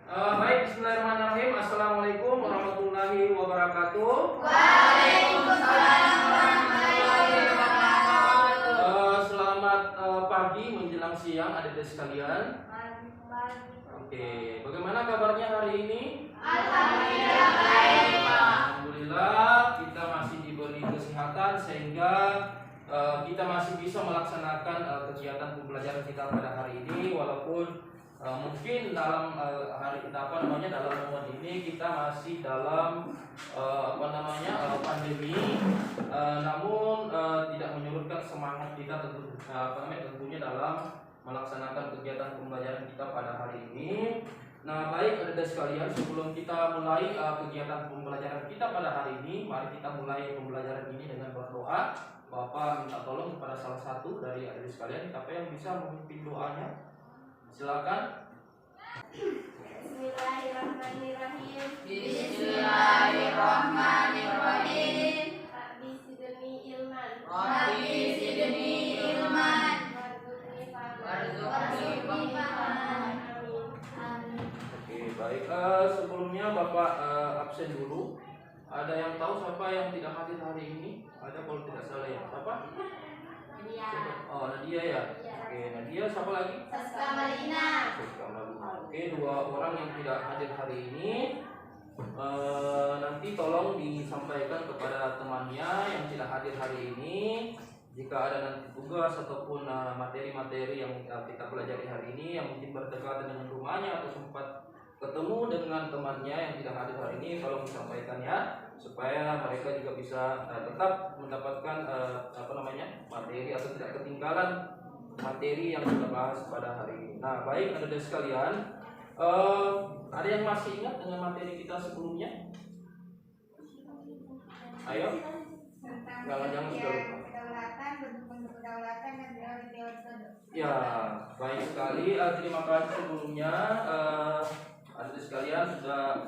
Baik, bismillahirrahmanirrahim. Assalamualaikum warahmatullahi wabarakatuh. Waalaikumsalam warahmatullahi wabarakatuh. Selamat pagi menjelang siang adik-adik sekalian. Oke, bagaimana kabarnya hari ini? Alhamdulillah baik, Pak. Alhamdulillah kita masih diberi kesehatan sehingga kita masih bisa melaksanakan kegiatan pembelajaran kita pada hari ini, walaupun mungkin dalam dalam momen ini kita masih dalam pandemi, namun tidak menyurutkan semangat kita tentunya dalam melaksanakan kegiatan pembelajaran kita pada hari ini. Nah, baik adik-adik sekalian, sebelum kita mulai kegiatan pembelajaran kita pada hari ini, mari kita mulai pembelajaran ini dengan berdoa. Bapak minta tolong kepada salah satu dari adik-adik sekalian, siapa yang bisa memimpin doanya? Silakan. Bismillahirrahmanirrahim. Bismillahirrahmanirrahim. Rabbi zidni ilman. Rabbi zidni ilman. Warzuqni fahman. Amin. Oke, baik. Sebelumnya Bapak absen dulu. Ada yang tahu siapa yang tidak hadir hari ini? Ada kalau tidak salah ya. Siapa? Oh, Nadia ya. Oke, Nadia. Siapa lagi? Saska Malina. Oke, dua orang yang tidak hadir hari ini. Nanti tolong disampaikan kepada temannya yang tidak hadir hari ini. Jika ada nanti tugas ataupun materi-materi yang kita pelajari hari ini yang mungkin berdekatan dengan rumahnya atau sempat ketemu dengan temannya yang tidak hadir hari ini, tolong disampaikan ya, supaya mereka juga bisa tetap mendapatkan materi atau tidak ketinggalan materi yang kita bahas pada hari ini. Nah, baik adik-adik sekalian, ada yang masih ingat dengan materi kita sebelumnya? Ayo, jangan sudah lupa. Ya, baik sekali. Terima kasih sebelumnya. Adik sekalian sudah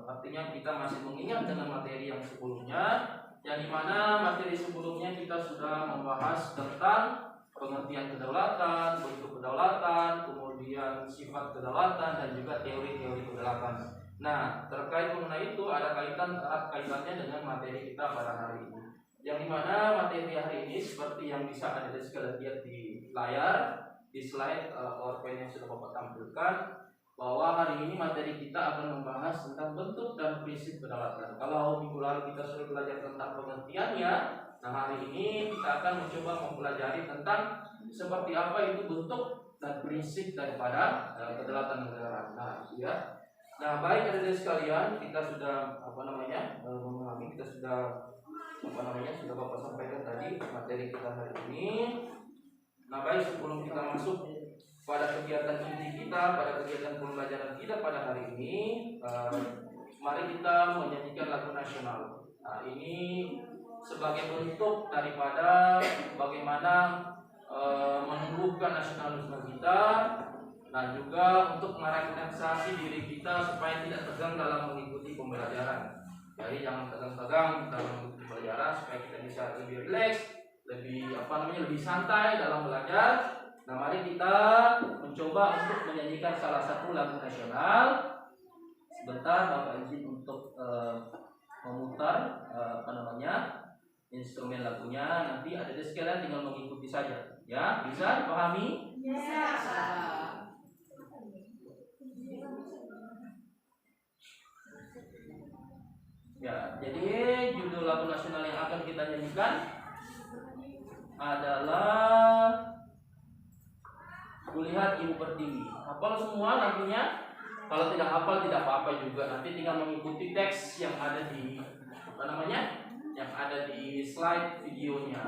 artinya kita masih mengingat dengan materi yang sebelumnya, yang dimana materi sebelumnya kita sudah membahas tentang pengertian kedaulatan, bentuk kedaulatan, kemudian sifat kedaulatan dan juga teori-teori kedaulatan. Nah, terkait mengenai itu ada kaitannya dengan materi kita pada hari ini. Yang dimana materi hari ini seperti yang bisa adik sekalian lihat di layar, di slide PowerPoint yang sudah Bapak tampilkan, bahwa hari ini materi kita akan membahas tentang bentuk dan prinsip kedaulatan. Kalau minggu lalu kita sudah belajar tentang pengertiannya, nah hari ini kita akan mencoba mempelajari tentang seperti apa itu bentuk dan prinsip daripada kedaulatan negara. Nah, ya. Nah, baik adik-adik sekalian, kita sudah memahami, kita sudah Bapak sampaikan tadi materi kita hari ini. Nah, baik, sebelum kita masuk pada kegiatan inti kita, pada kegiatan pembelajaran kita pada hari ini, mari kita menyanyikan lagu nasional. Nah, ini sebagai bentuk daripada bagaimana menumbuhkan nasionalisme kita, dan juga untuk merelaksasi diri kita supaya tidak tegang dalam mengikuti pembelajaran. Jadi jangan tegang-tegang dalam mengikuti pembelajaran, supaya kita bisa lebih rileks, lebih santai dalam belajar. Nah, mari kita mencoba untuk menyanyikan salah satu lagu nasional. Sebentar Bapak izin untuk memutar instrumen lagunya. Nanti adik-adik sekalian tinggal mengikuti saja. Ya, bisa dipahami? Bisa. Ya, jadi judul lagu nasional yang akan kita nyanyikan adalah Kulihat Ibu Pertiwi. Hafal semua lagunya? Kalau tidak hafal tidak apa-apa juga. Nanti tinggal mengikuti teks yang ada di yang ada di slide videonya.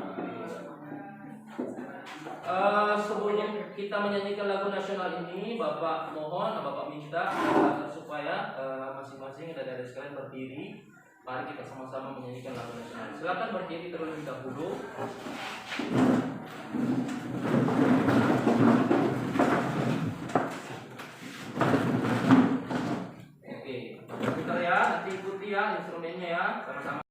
Sebelum kita menyanyikan lagu nasional ini, Bapak minta supaya masing-masing dari sekalian berdiri. Mari kita sama-sama menyanyikan lagu nasional. Silakan berdiri terlebih dahulu. Oke, putar ya, nanti ikuti ya instrumennya ya, sama-sama.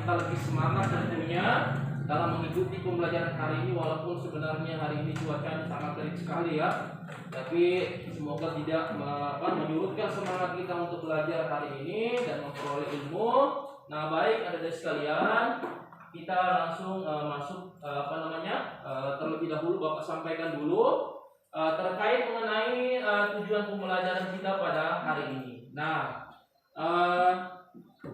kita lebih semangat tentunya dalam mengikuti pembelajaran hari ini, walaupun sebenarnya hari ini cuacanya sangat terik sekali ya. Tapi semoga tidak menyurutkan semangat kita untuk belajar hari ini dan memperoleh ilmu. Nah, baik adik-adik sekalian, kita langsung masuk terlebih dahulu Bapak sampaikan dulu terkait mengenai tujuan pembelajaran kita pada hari ini. Nah,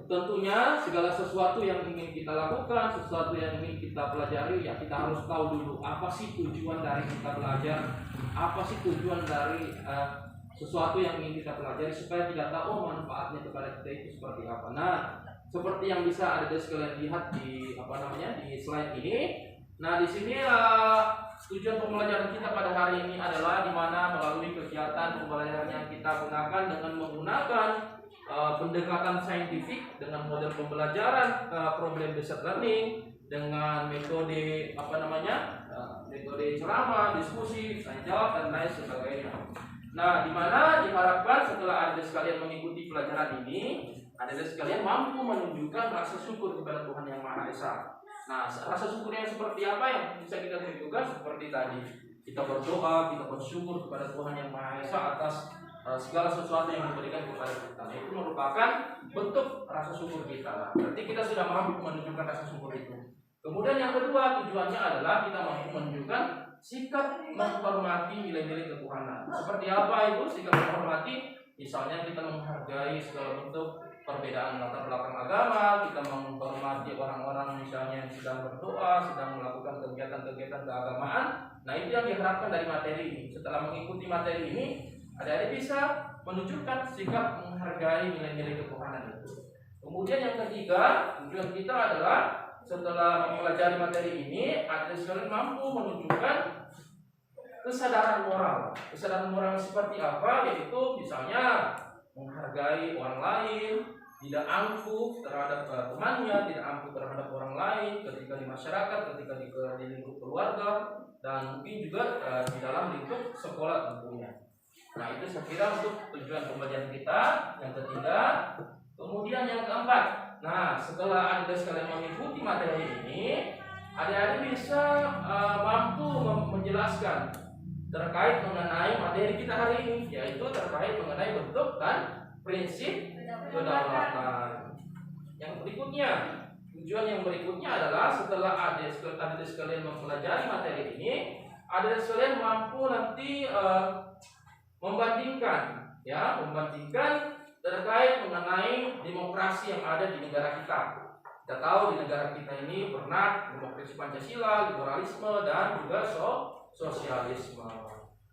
tentunya segala sesuatu yang ingin kita lakukan, sesuatu yang ingin kita pelajari, ya kita harus tahu dulu apa sih tujuan dari kita belajar, apa sih tujuan dari sesuatu yang ingin kita pelajari, supaya kita tahu manfaatnya kepada kita itu seperti apa. Nah, seperti yang bisa ada sekalian lihat di di slide ini. Nah, di sini tujuan pembelajaran kita pada hari ini adalah di mana melalui kegiatan pembelajaran yang kita gunakan dengan menggunakan pendekatan saintifik dengan model pembelajaran problem based learning dengan metode metode ceramah, diskusi, tanya jawab dan lain sebagainya. Nah, di mana diharapkan setelah Anda sekalian mengikuti pelajaran ini, Anda sekalian mampu menunjukkan rasa syukur kepada Tuhan Yang Maha Esa. Nah, rasa syukur yang seperti apa yang bisa kita tunjukkan? Seperti tadi, kita berdoa, kita bersyukur kepada Tuhan Yang Maha Esa atas segala sesuatu yang diberikan kepada kita. Itu merupakan bentuk rasa syukur kita. Berarti kita sudah mampu menunjukkan rasa syukur itu. Kemudian yang kedua, tujuannya adalah kita mampu menunjukkan sikap menghormati nilai-nilai ketuhanan. Seperti apa itu sikap menghormati? Misalnya kita menghargai segala bentuk perbedaan latar belakang agama, kita menghormati orang-orang misalnya yang sedang berdoa, sedang melakukan kegiatan-kegiatan keagamaan. Nah, itu yang diharapkan dari materi ini. Setelah mengikuti materi ini, adik-adik bisa menunjukkan sikap menghargai nilai-nilai ketuhanan itu. Kemudian yang ketiga, tujuan kita adalah setelah mempelajari materi ini, adik sekalian mampu menunjukkan kesadaran moral. Kesadaran moral seperti apa? Yaitu misalnya menghargai orang lain, tidak angkuh terhadap temannya, tidak angkuh terhadap orang lain ketika di masyarakat, ketika di lingkup keluarga, dan mungkin juga di dalam lingkup sekolah tentunya. Nah, itu saya kira untuk tujuan pembelajaran kita. Yang ketiga, kemudian yang keempat. Nah, setelah Anda sekalian mengikuti materi ini, adik-adik bisa mampu menjelaskan terkait mengenai materi kita hari ini, yaitu terkait mengenai bentuk dan prinsip kedaulatan. Yang berikutnya, tujuan yang berikutnya adalah setelah adik sekalian mempelajari materi ini, adik sekalian mampu nanti membandingkan terkait mengenai demokrasi yang ada di negara kita. Kita tahu di negara kita ini pernah demokrasi Pancasila, liberalisme, dan juga sosialisme.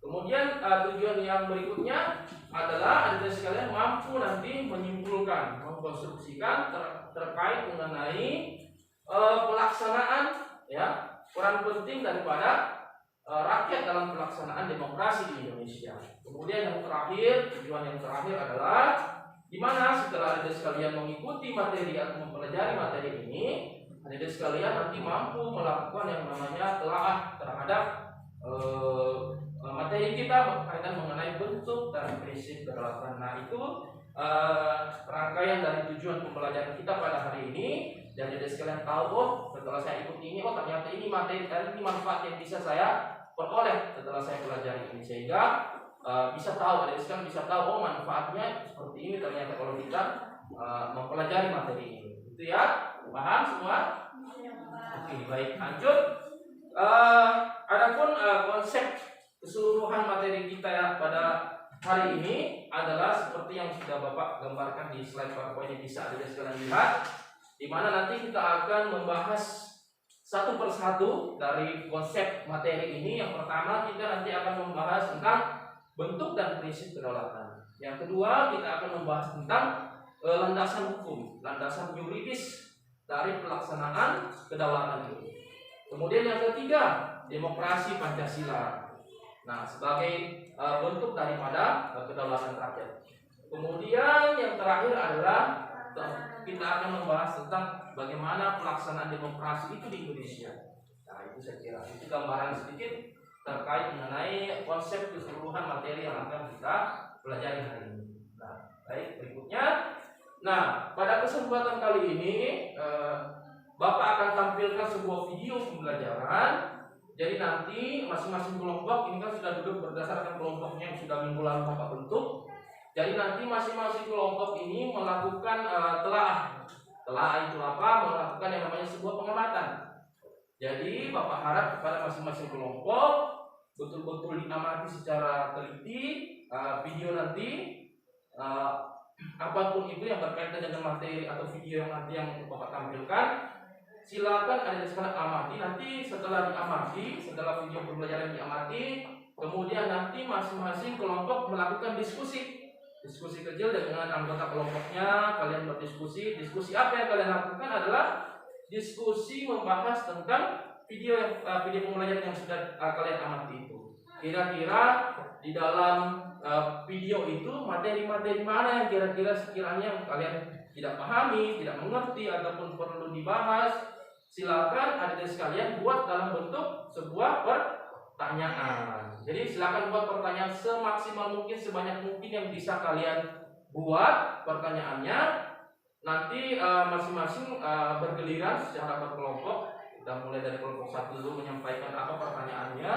Kemudian tujuan yang berikutnya adalah Anda sekalian mampu nanti menyimpulkan, mengkonstruksikan terkait mengenai pelaksanaan peran penting daripada rakyat dalam pelaksanaan demokrasi di Indonesia. Kemudian yang terakhir, tujuan yang terakhir adalah di mana setelah Anda sekalian mengikuti materi atau mempelajari materi ini, Anda sekalian nanti mampu melakukan yang namanya telaah terhadap materi kita berkaitan mengenai bentuk dan prinsip kedaulatan. Nah, itu rangkaian dari tujuan pembelajaran kita pada hari ini. Dan Anda sekalian tahu, setelah saya ikuti ini, ternyata ini materi dan ini manfaat yang bisa saya peroleh setelah saya pelajari ini, sehingga bisa tahu, Anda sekalian bisa tahu manfaatnya seperti ini ternyata kalau kita mempelajari materi ini. Itu ya, paham semua? Oke, baik, lanjut. Adapun konsep keseluruhan materi kita pada hari ini adalah seperti yang sudah Bapak gambarkan di slide PowerPoint yang bisa Anda sekalian lihat, di mana nanti kita akan membahas satu persatu dari konsep materi ini. Yang pertama, kita nanti akan membahas tentang bentuk dan prinsip kedaulatan. Yang kedua, kita akan membahas tentang landasan hukum, landasan yuridis dari pelaksanaan kedaulatan itu. Kemudian yang ketiga, demokrasi Pancasila. Nah, sebagai bentuk daripada kedaulatan rakyat. Kemudian yang terakhir adalah kita akan membahas tentang bagaimana pelaksanaan demokrasi itu di Indonesia. Nah, itu saya kira itu gambaran sedikit terkait mengenai konsep keseluruhan materi yang akan kita pelajari hari ini. Nah, baik, berikutnya. Nah, pada kesempatan kali ini Bapak akan tampilkan sebuah video pembelajaran. Jadi nanti masing-masing kelompok ini kan sudah duduk berdasarkan kelompoknya yang sudah minggu lalu Bapak bentuk. Jadi nanti masing-masing kelompok ini melakukan telah itu apa? Melakukan yang namanya sebuah pengamatan. Jadi Bapak harap kepada masing-masing kelompok betul-betul diamati secara teliti video nanti, apapun itu yang berkaitan dengan materi atau video yang nanti yang Bapak tampilkan. Silakan ada di sana amati. Nanti setelah diamati, setelah video pembelajaran diamati, kemudian nanti masing-masing kelompok melakukan diskusi kecil dengan anggota kelompoknya. Kalian berdiskusi. Diskusi apa yang kalian lakukan adalah diskusi membahas tentang video pembelajaran yang sudah kalian amati itu. Kira-kira di dalam video itu materi-materi mana yang kira-kira sekiranya kalian tidak pahami, tidak mengerti ataupun perlu dibahas. Silakan adik-adik sekalian buat dalam bentuk sebuah pertanyaan. Jadi silakan buat pertanyaan semaksimal mungkin, sebanyak mungkin yang bisa kalian buat pertanyaannya. Nanti masing-masing bergiliran secara berkelompok. Kita mulai dari kelompok 1 dulu menyampaikan apa pertanyaannya.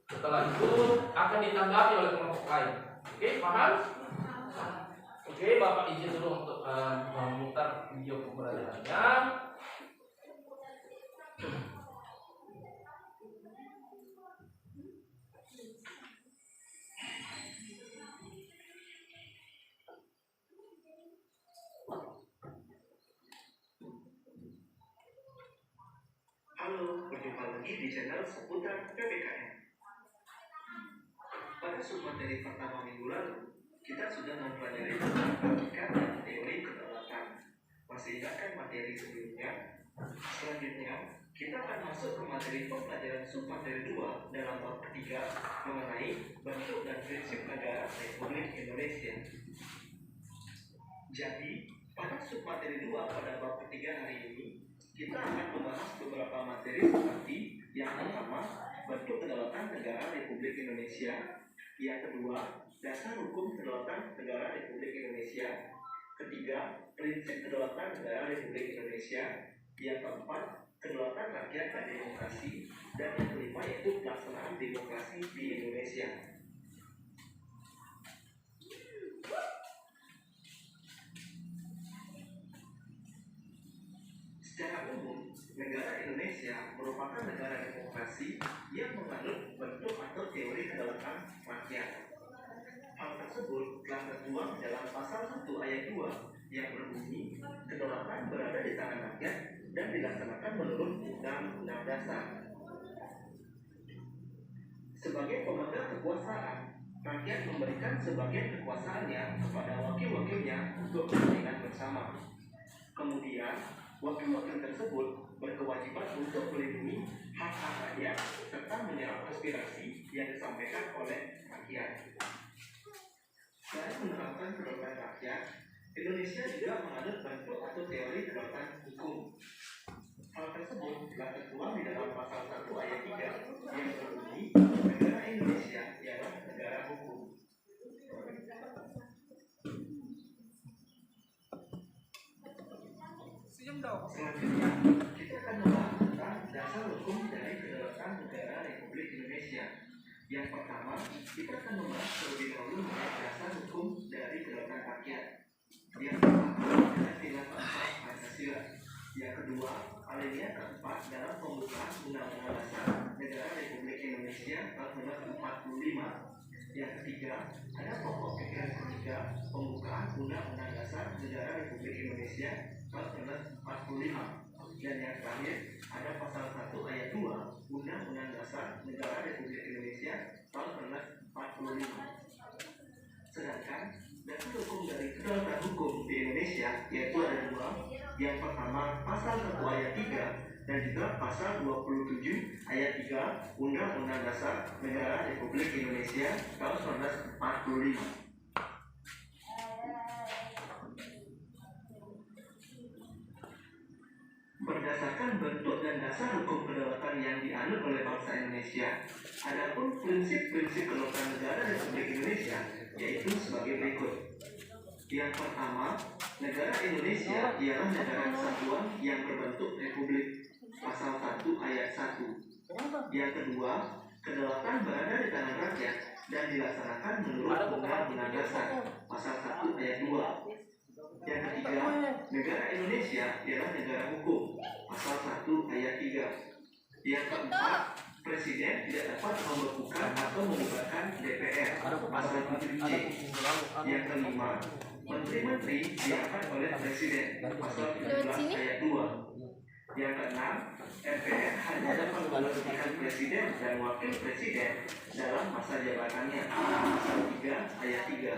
Setelah itu akan ditanggapi oleh kelompok lain. Oke, paham? Oke, Bapak izin dulu untuk memutar video pembelajarannya. Halo, berjumpa lagi di channel seputar PPKN. Pada submateri pertama minggu lalu, kita sudah mempelajari tentang hakikat dan teori kedaulatan. Masih ingatkan materi sebelumnya? Selanjutnya, kita akan masuk ke materi pembelajaran submateri 2 dalam bab ketiga mengenai bentuk dan prinsip negara Republik Indonesia. Jadi, pada submateri 2 pada bab ketiga hari ini, kita akan membahas beberapa materi seperti yang pertama, bentuk kedaulatan negara Republik Indonesia. Yang kedua, dasar hukum kedaulatan negara Republik Indonesia. Ketiga, prinsip kedaulatan negara Republik Indonesia. Yang keempat, kedaulatan rakyat dan demokrasi. Dan yang kelima yaitu pelaksanaan demokrasi di Indonesia. Secara umum, negara Indonesia merupakan negara demokrasi yang menganut bentuk atau teori kedaulatan rakyat. Hal tersebut telah tertuang dalam pasal 1 ayat 2 yang berbunyi, kedaulatan berada di tangan rakyat dan dilaksanakan menurut Undang-Undang Dasar. Sebagai pemegang kekuasaan, rakyat memberikan sebagian kekuasaannya kepada wakil-wakilnya untuk kepentingan bersama. Kemudian, wakil-wakil tersebut berkewajiban untuk melindungi hak-hak rakyat serta menyerap aspirasi yang disampaikan oleh rakyat. Selain menerapkan kedaulatan rakyat, Indonesia juga menganut bentuk atau teori kedaulatan hukum. Hal tersebut telah tertuang di dalam pasal 1 ayat 3 yang berbunyi, negara Indonesia ialah negara hukum. Selanjutnya, kita akan membahas tentang dasar hukum dari kedaulatan negara Republik Indonesia. Yang pertama, kita akan membahas terlebih dahulu mengenai dasar hukum dari kedaulatan rakyat. Yang pertama adalah pilar keempat Pancasila. Yang kedua, alinea keempat dalam pembukaan Undang-Undang Dasar Negara Republik Indonesia tahun 1945. Yang ketiga, ada pokok pikiran ketiga pembukaan Undang-Undang Dasar Negara Republik Indonesia tahun 1945. Dan yang terakhir, ada pasal 1 ayat 2 Undang-Undang Dasar Negara Republik Indonesia tahun 1945. Sedangkan dasar hukum dari kedaulatan hukum di Indonesia yaitu ada dua. Yang pertama, pasal 1 ayat 3 dan juga pasal 27 ayat 3 Undang-Undang Dasar Negara Republik Indonesia tahun 1945. Berdasarkan bentuk dan dasar hukum kedaulatan yang dianut oleh bangsa Indonesia, adapun prinsip-prinsip kedaulatan negara Republik Indonesia yaitu sebagai berikut. Yang pertama, negara Indonesia ialah negara kesatuan yang berbentuk republik. Pasal 1 ayat 1. Yang kedua, kedaulatan berada di tangan rakyat dan dilaksanakan menurut Undang-Undang Dasar. Pasal 1 ayat 2. Yang ketiga, negara Indonesia ialah negara hukum. Pasal 1 ayat 3. Yang keempat, Presiden tidak dapat membekukan atau membubarkan DPR. Pasal 7C. Yang kelima, Menteri-menteri diangkat oleh Presiden. Pasal 17 ayat 2. Yang keenam, MPR hanya dapat memberhentikan Presiden dan Wakil Presiden dalam masa jabatannya. Pasal 3 ayat 3.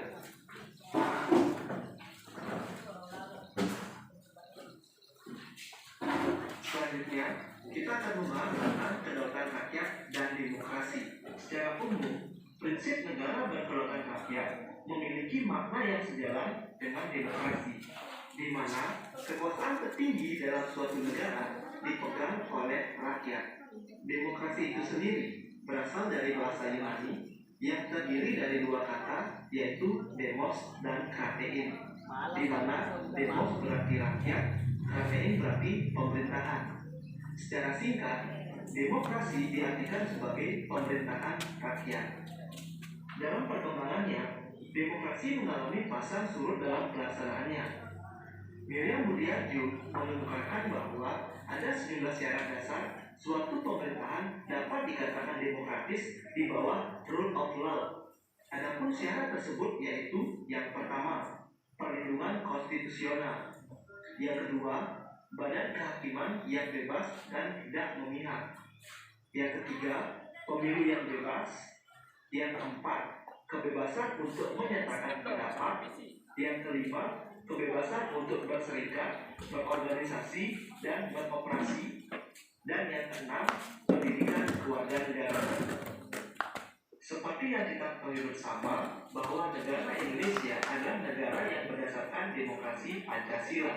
Selanjutnya, kita akan membahas tentang kedaulatan rakyat dan demokrasi. Secara umum, prinsip negara berkedaulatan rakyat memiliki makna yang sejalan dengan demokrasi, di mana kekuasaan tertinggi dalam suatu negara dipegang oleh rakyat. Demokrasi itu sendiri berasal dari bahasa Yunani yang terdiri dari dua kata, yaitu demos dan kratein, di mana demos berarti rakyat, kratein berarti pemerintahan. Secara singkat, demokrasi diartikan sebagai pemerintahan rakyat. Dalam perkembangannya, demokrasi mengalami fase surut dalam pelaksanaannya. Miriam Budiarjo mengemukakan bahwa ada sejumlah syarat dasar suatu pemerintahan dapat dikatakan demokratis di bawah rule of law. Adapun syarat tersebut yaitu yang pertama, perlindungan konstitusional. Yang kedua, badan kehakiman yang bebas dan tidak memihak. Yang ketiga, pemilu yang bebas. Yang keempat, kebebasan untuk menyatakan pendapat. Yang kelima, kebebasan untuk berserikat, berorganisasi, dan beroperasi. Dan yang keenam, pendidikan keluarga negara. Seperti yang kita ketahui bersama, bahwa negara Indonesia adalah negara yang berdasarkan demokrasi Pancasila,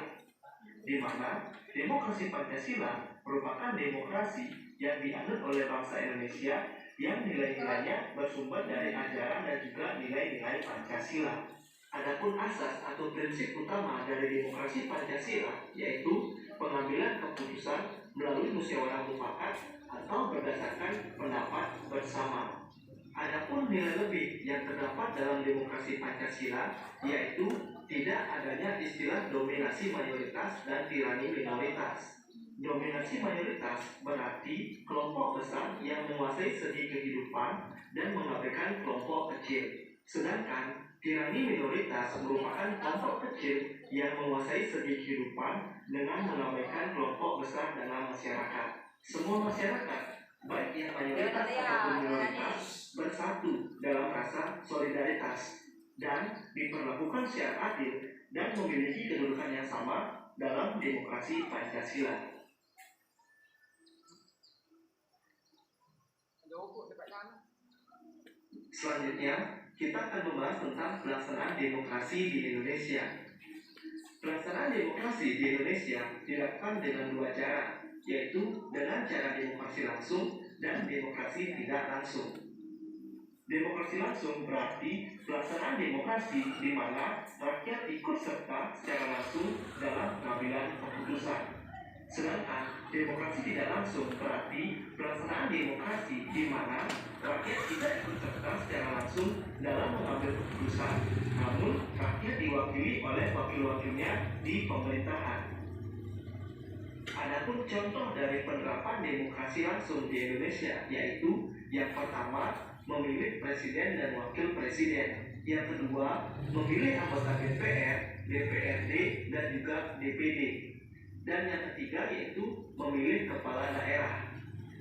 di mana demokrasi Pancasila merupakan demokrasi yang dianut oleh bangsa Indonesia yang nilai-nilainya bersumber dari ajaran dan juga nilai-nilai Pancasila. Adapun asas atau prinsip utama dari demokrasi Pancasila yaitu pengambilan keputusan melalui musyawarah mufakat atau berdasarkan pendapat bersama. Adapun nilai lebih yang terdapat dalam demokrasi Pancasila yaitu tidak adanya istilah dominasi mayoritas dan tirani minoritas. Dominasi mayoritas berarti kelompok besar yang menguasai segi kehidupan dan mengabaikan kelompok kecil. Sedangkan tirani minoritas merupakan kelompok kecil yang menguasai segi kehidupan dengan mengabaikan kelompok besar dalam masyarakat. Semua masyarakat, baik yang mayoritas ataupun minoritas, bersatu dalam rasa solidaritas dan diperlakukan secara adil dan memiliki kedudukan yang sama dalam demokrasi Pancasila. Selanjutnya, kita akan membahas tentang pelaksanaan demokrasi di Indonesia. Pelaksanaan demokrasi di Indonesia dilakukan dengan dua cara, yaitu dengan cara demokrasi langsung dan demokrasi tidak langsung. Demokrasi langsung berarti pelaksanaan demokrasi di mana rakyat ikut serta secara langsung dalam pengambilan keputusan. Sedangkan demokrasi tidak langsung berarti pelaksanaan demokrasi di mana rakyat tidak ikut serta secara langsung dalam mengambil keputusan, namun rakyat diwakili oleh wakil-wakilnya di pemerintahan. Adapun contoh dari penerapan demokrasi langsung di Indonesia yaitu yang pertama, memilih presiden dan wakil presiden. Yang kedua, memilih anggota DPR, DPRD, dan juga DPD. Dan yang ketiga yaitu memilih kepala daerah.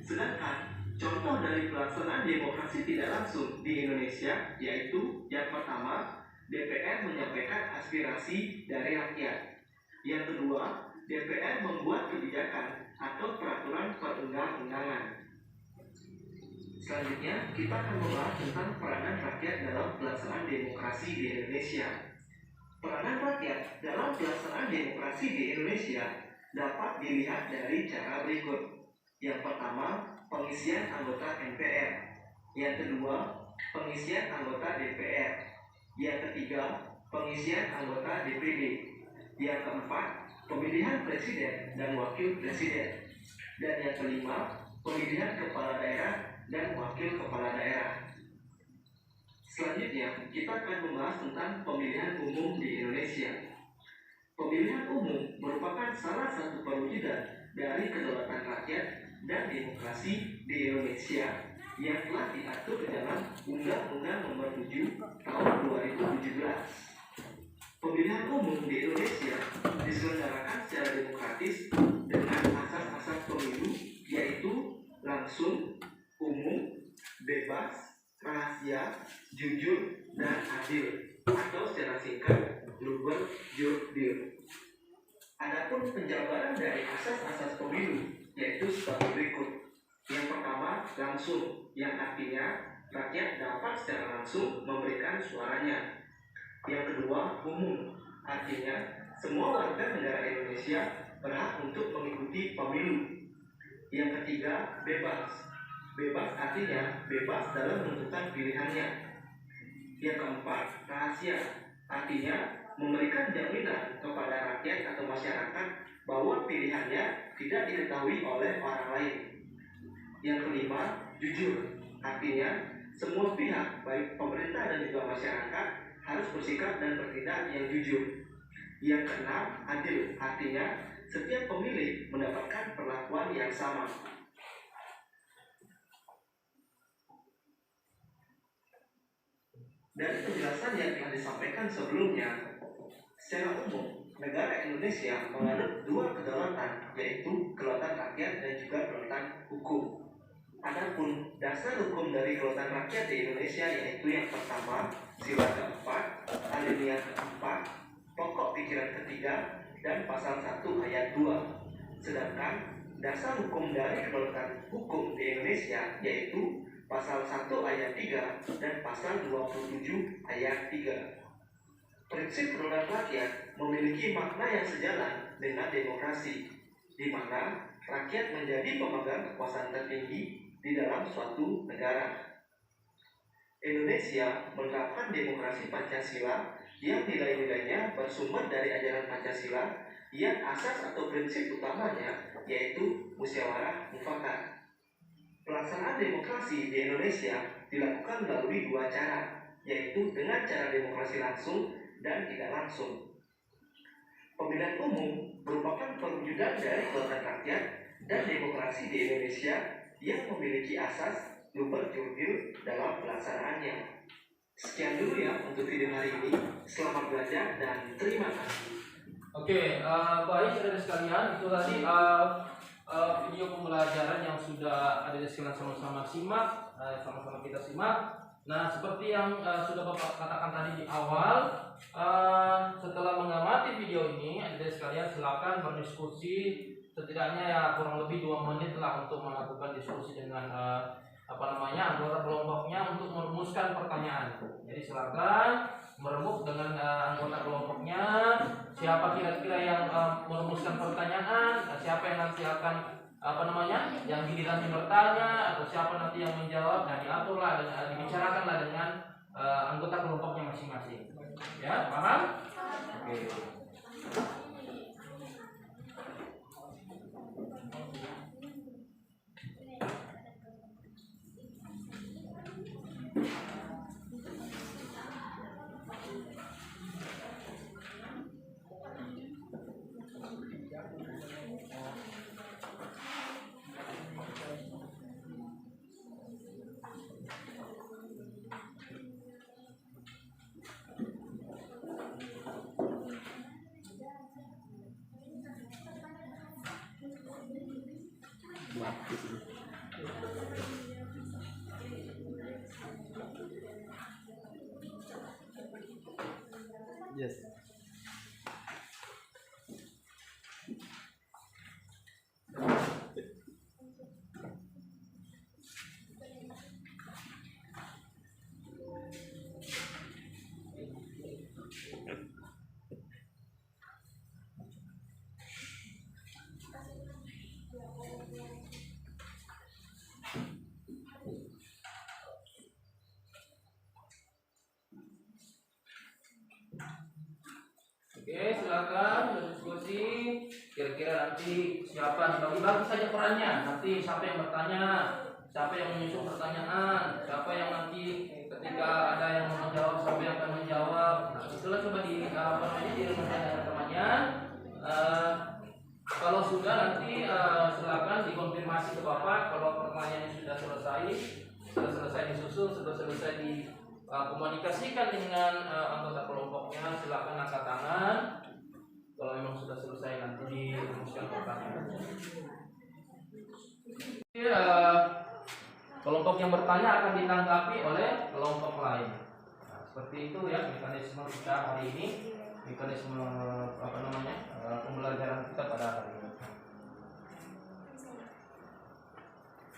Sedangkan contoh dari pelaksanaan demokrasi tidak langsung di Indonesia yaitu yang pertama, DPR menyampaikan aspirasi dari rakyat. Yang kedua, DPR membuat kebijakan atau peraturan perundang-undangan. Selanjutnya, kita akan membahas tentang peranan rakyat dalam pelaksanaan demokrasi di Indonesia. Peranan rakyat dalam pelaksanaan demokrasi di Indonesia dapat dilihat dari cara berikut. Yang pertama, pengisian anggota MPR. Yang kedua, pengisian anggota DPR. Yang ketiga, pengisian anggota DPD. Yang keempat, pemilihan presiden dan wakil presiden. Dan yang kelima, pemilihan kepala daerah dan wakil kepala daerah. Selanjutnya, kita akan membahas tentang pemilihan umum di Indonesia. Pemilihan umum merupakan salah satu perwujudan dari kedaulatan rakyat dan demokrasi di Indonesia yang telah diatur di dalam Undang-Undang Nomor 7 Tahun 2017. Pemilihan umum di Indonesia diselenggarakan secara demokratis dengan asas-asas pemilu, yaitu langsung, umum, bebas, rahasia, jujur, dan adil, atau secara singkat luber jurdil. Adapun penjabaran dari asas-asas pemilu yaitu sebagai berikut. Yang pertama, langsung, yang artinya rakyat dapat secara langsung memberikan suaranya. Yang kedua, umum, artinya semua warga negara Indonesia berhak untuk mengikuti pemilu. Yang ketiga, bebas. Bebas artinya bebas dalam menentukan pilihannya. Yang keempat, rahasia, artinya memberikan jaminan kepada rakyat atau masyarakat bahwa pilihannya tidak diketahui oleh orang lain. Yang kelima, jujur, artinya semua pihak, baik pemerintah dan juga masyarakat, harus bersikap dan bertindak yang jujur. Yang keenam, adil, artinya setiap pemilih mendapatkan perlakuan yang sama. Dari penjelasan yang telah disampaikan sebelumnya, secara umum, negara Indonesia menganut dua kedaulatan, yaitu kedaulatan rakyat dan juga kedaulatan hukum. Adapun dasar hukum dari kedaulatan rakyat di Indonesia yaitu yang pertama, sila keempat, alinea keempat, pokok pikiran ketiga, dan pasal 1 ayat 2. Sedangkan dasar hukum dari kedaulatan hukum di Indonesia yaitu pasal 1 ayat 3 dan pasal 27 ayat 3. Prinsip kedaulatan rakyat memiliki makna yang sejalan dengan demokrasi, di mana rakyat menjadi pemegang kekuasaan tertinggi di dalam suatu negara. Indonesia menerapkan demokrasi Pancasila yang nilai-nilainya bersumber dari ajaran Pancasila yang asas atau prinsip utamanya yaitu musyawarah mufakat. Pelaksanaan demokrasi di Indonesia dilakukan melalui dua cara, yaitu dengan cara demokrasi langsung dan tidak langsung. Pemilihan umum merupakan perwujudan dari kedaulatan rakyat dan demokrasi di Indonesia yang memiliki asas luber jurdil dalam pelaksanaannya. Sekian dulu ya untuk video hari ini. Selamat belajar dan terima kasih. Oke, baik saudara sekalian, itu tadi video pembelajaran yang sudah ada di sekalian sama-sama simak, sama-sama kita simak. Nah, seperti yang sudah Bapak katakan tadi di awal, setelah mengamati video ini, adik sekalian silakan berdiskusi setidaknya ya kurang lebih 2 menit lah untuk melakukan diskusi dengan anggota kelompoknya untuk merumuskan pertanyaan. Jadi silakan meremuk dengan anggota kelompoknya, siapa kira-kira yang merumuskan pertanyaan, siapa yang nanti akan yang giliran bertanya, atau siapa nanti yang menjawab, dan diaturlah dan dibicarakanlah dengan anggota kelompoknya masing-masing. Ya, paham? Oke. Yes. silakan berdiskusi. Kira-kira nanti siapa dibagi-bagi saja perannya. Nanti siapa yang bertanya, siapa yang menyusun pertanyaan, siapa yang nanti ketika ada yang mau menjawab, siapa yang akan menjawab. Nah, itulah coba direncanakan teman-temannya. Kalau sudah nanti silakan dikonfirmasi ke Bapak kalau pertanyaannya sudah selesai disusun, sudah selesai dikomunikasikan dengan anggota kelompoknya. Silakan angkat tangan. Kalau memang sudah selesai nanti dirumuskan pertanyaannya. Kelompok yang bertanya akan ditanggapi oleh kelompok lain. Nah, seperti itu ya mekanisme kita hari ini, mekanisme pembelajaran kita pada hari ini.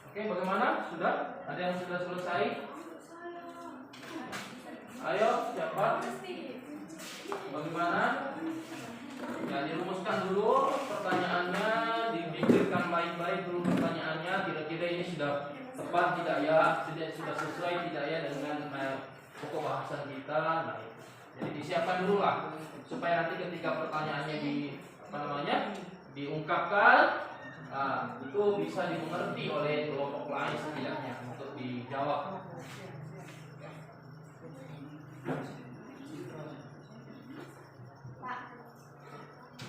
Oke, bagaimana? Sudah? Ada yang sudah selesai? Ayo, siapa? Bagaimana? Ya, dirumuskan dulu pertanyaannya, dipikirkan baik-baik dulu pertanyaannya. Kira-kira ini sudah tepat tidak ya? Sudah sesuai tidak ya dengan pokok bahasan kita? Nah, jadi disiapkan dulu lah supaya nanti ketika pertanyaannya diungkapkan, itu bisa dimengerti oleh kelompok lain setidaknya untuk dijawab.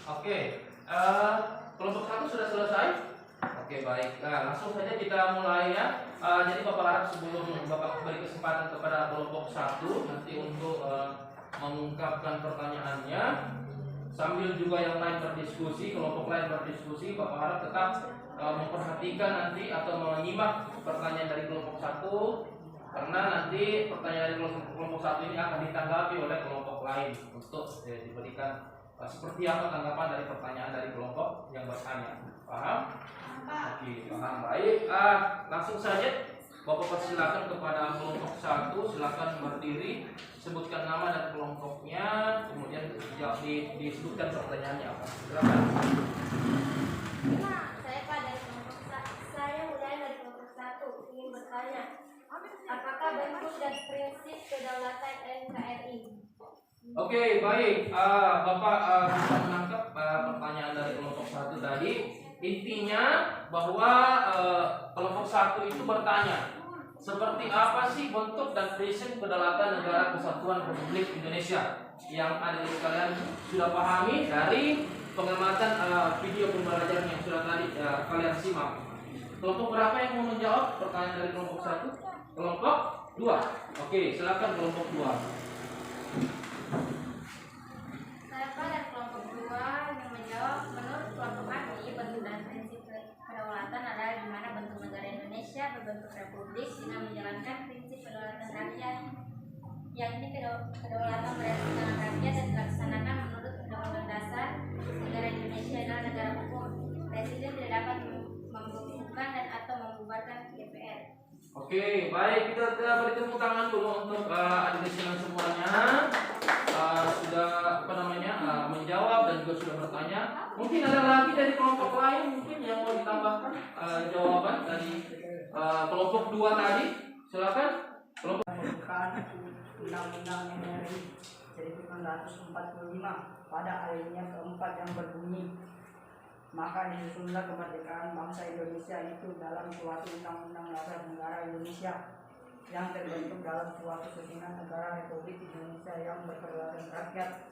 Oke, kelompok 1 sudah selesai. Oke, baik. Nah, langsung saja kita mulai ya. Jadi Bapak harap sebelum Bapak beri kesempatan kepada kelompok 1 nanti untuk mengungkapkan pertanyaannya, sambil juga yang lain berdiskusi, kelompok lain berdiskusi, Bapak harap tetap memperhatikan nanti atau menyimak pertanyaan dari kelompok 1, karena nanti pertanyaan dari kelompok 1 ini akan ditanggapi oleh kelompok lain untuk diberikan seperti apa tanggapan dari pertanyaan dari kelompok yang bertanya. Paham? Oke, paham. Baik. Langsung saja Bapak persilakan kepada kelompok 1, silakan berdiri, sebutkan nama dan kelompoknya, kemudian disebutkan pertanyaannya apa. Silakan. Saya mulai dari kelompok 1 ingin bertanya, apakah bentuk dan prinsip kedaulatan NKRI? Oke, baik. Bapak bisa menangkap pertanyaan dari kelompok 1 tadi. Intinya bahwa kelompok 1 itu bertanya, seperti apa sih bentuk dan prinsip kedaulatan negara kesatuan Republik Indonesia? Yang ada di kalian sudah pahami dari pengamatan video pembelajaran yang sudah tadi kalian simak. Kelompok berapa yang mau menjawab pertanyaan dari kelompok 1? Kelompok 2. Oke, silakan kelompok 2. Saya pada kelompok 2 yang menjawab, menurut kelompok kami bentuk dan prinsip kedaulatan adalah di mana bentuk negara Indonesia berbentuk republik dengan menjalankan prinsip kedaulatan rakyat, yakni kedaulatan berdasarkan rakyat dan dilaksanakan menurut Undang-Undang Dasar Negara Indonesia adalah negara hukum. Presiden tidak dapat membubarkan dan atau membubarkan DPR. Oke, baik, kita beri tepuk tangan dulu untuk adik-adik semuanya. Sudah menjawab dan juga sudah bertanya. Mungkin ada lagi dari kelompok lain mungkin yang mau ditambahkan jawaban dari kelompok 2 tadi. Silakan. Kelompok Undang-Undang NRI 1945 pada alinea keempat yang berbunyi, maka disusunlah kemerdekaan bangsa Indonesia itu dalam suatu undang-undang dasar negara Indonesia yang terbentuk dalam suatu susunan negara Republik Indonesia yang berkedaulatan rakyat,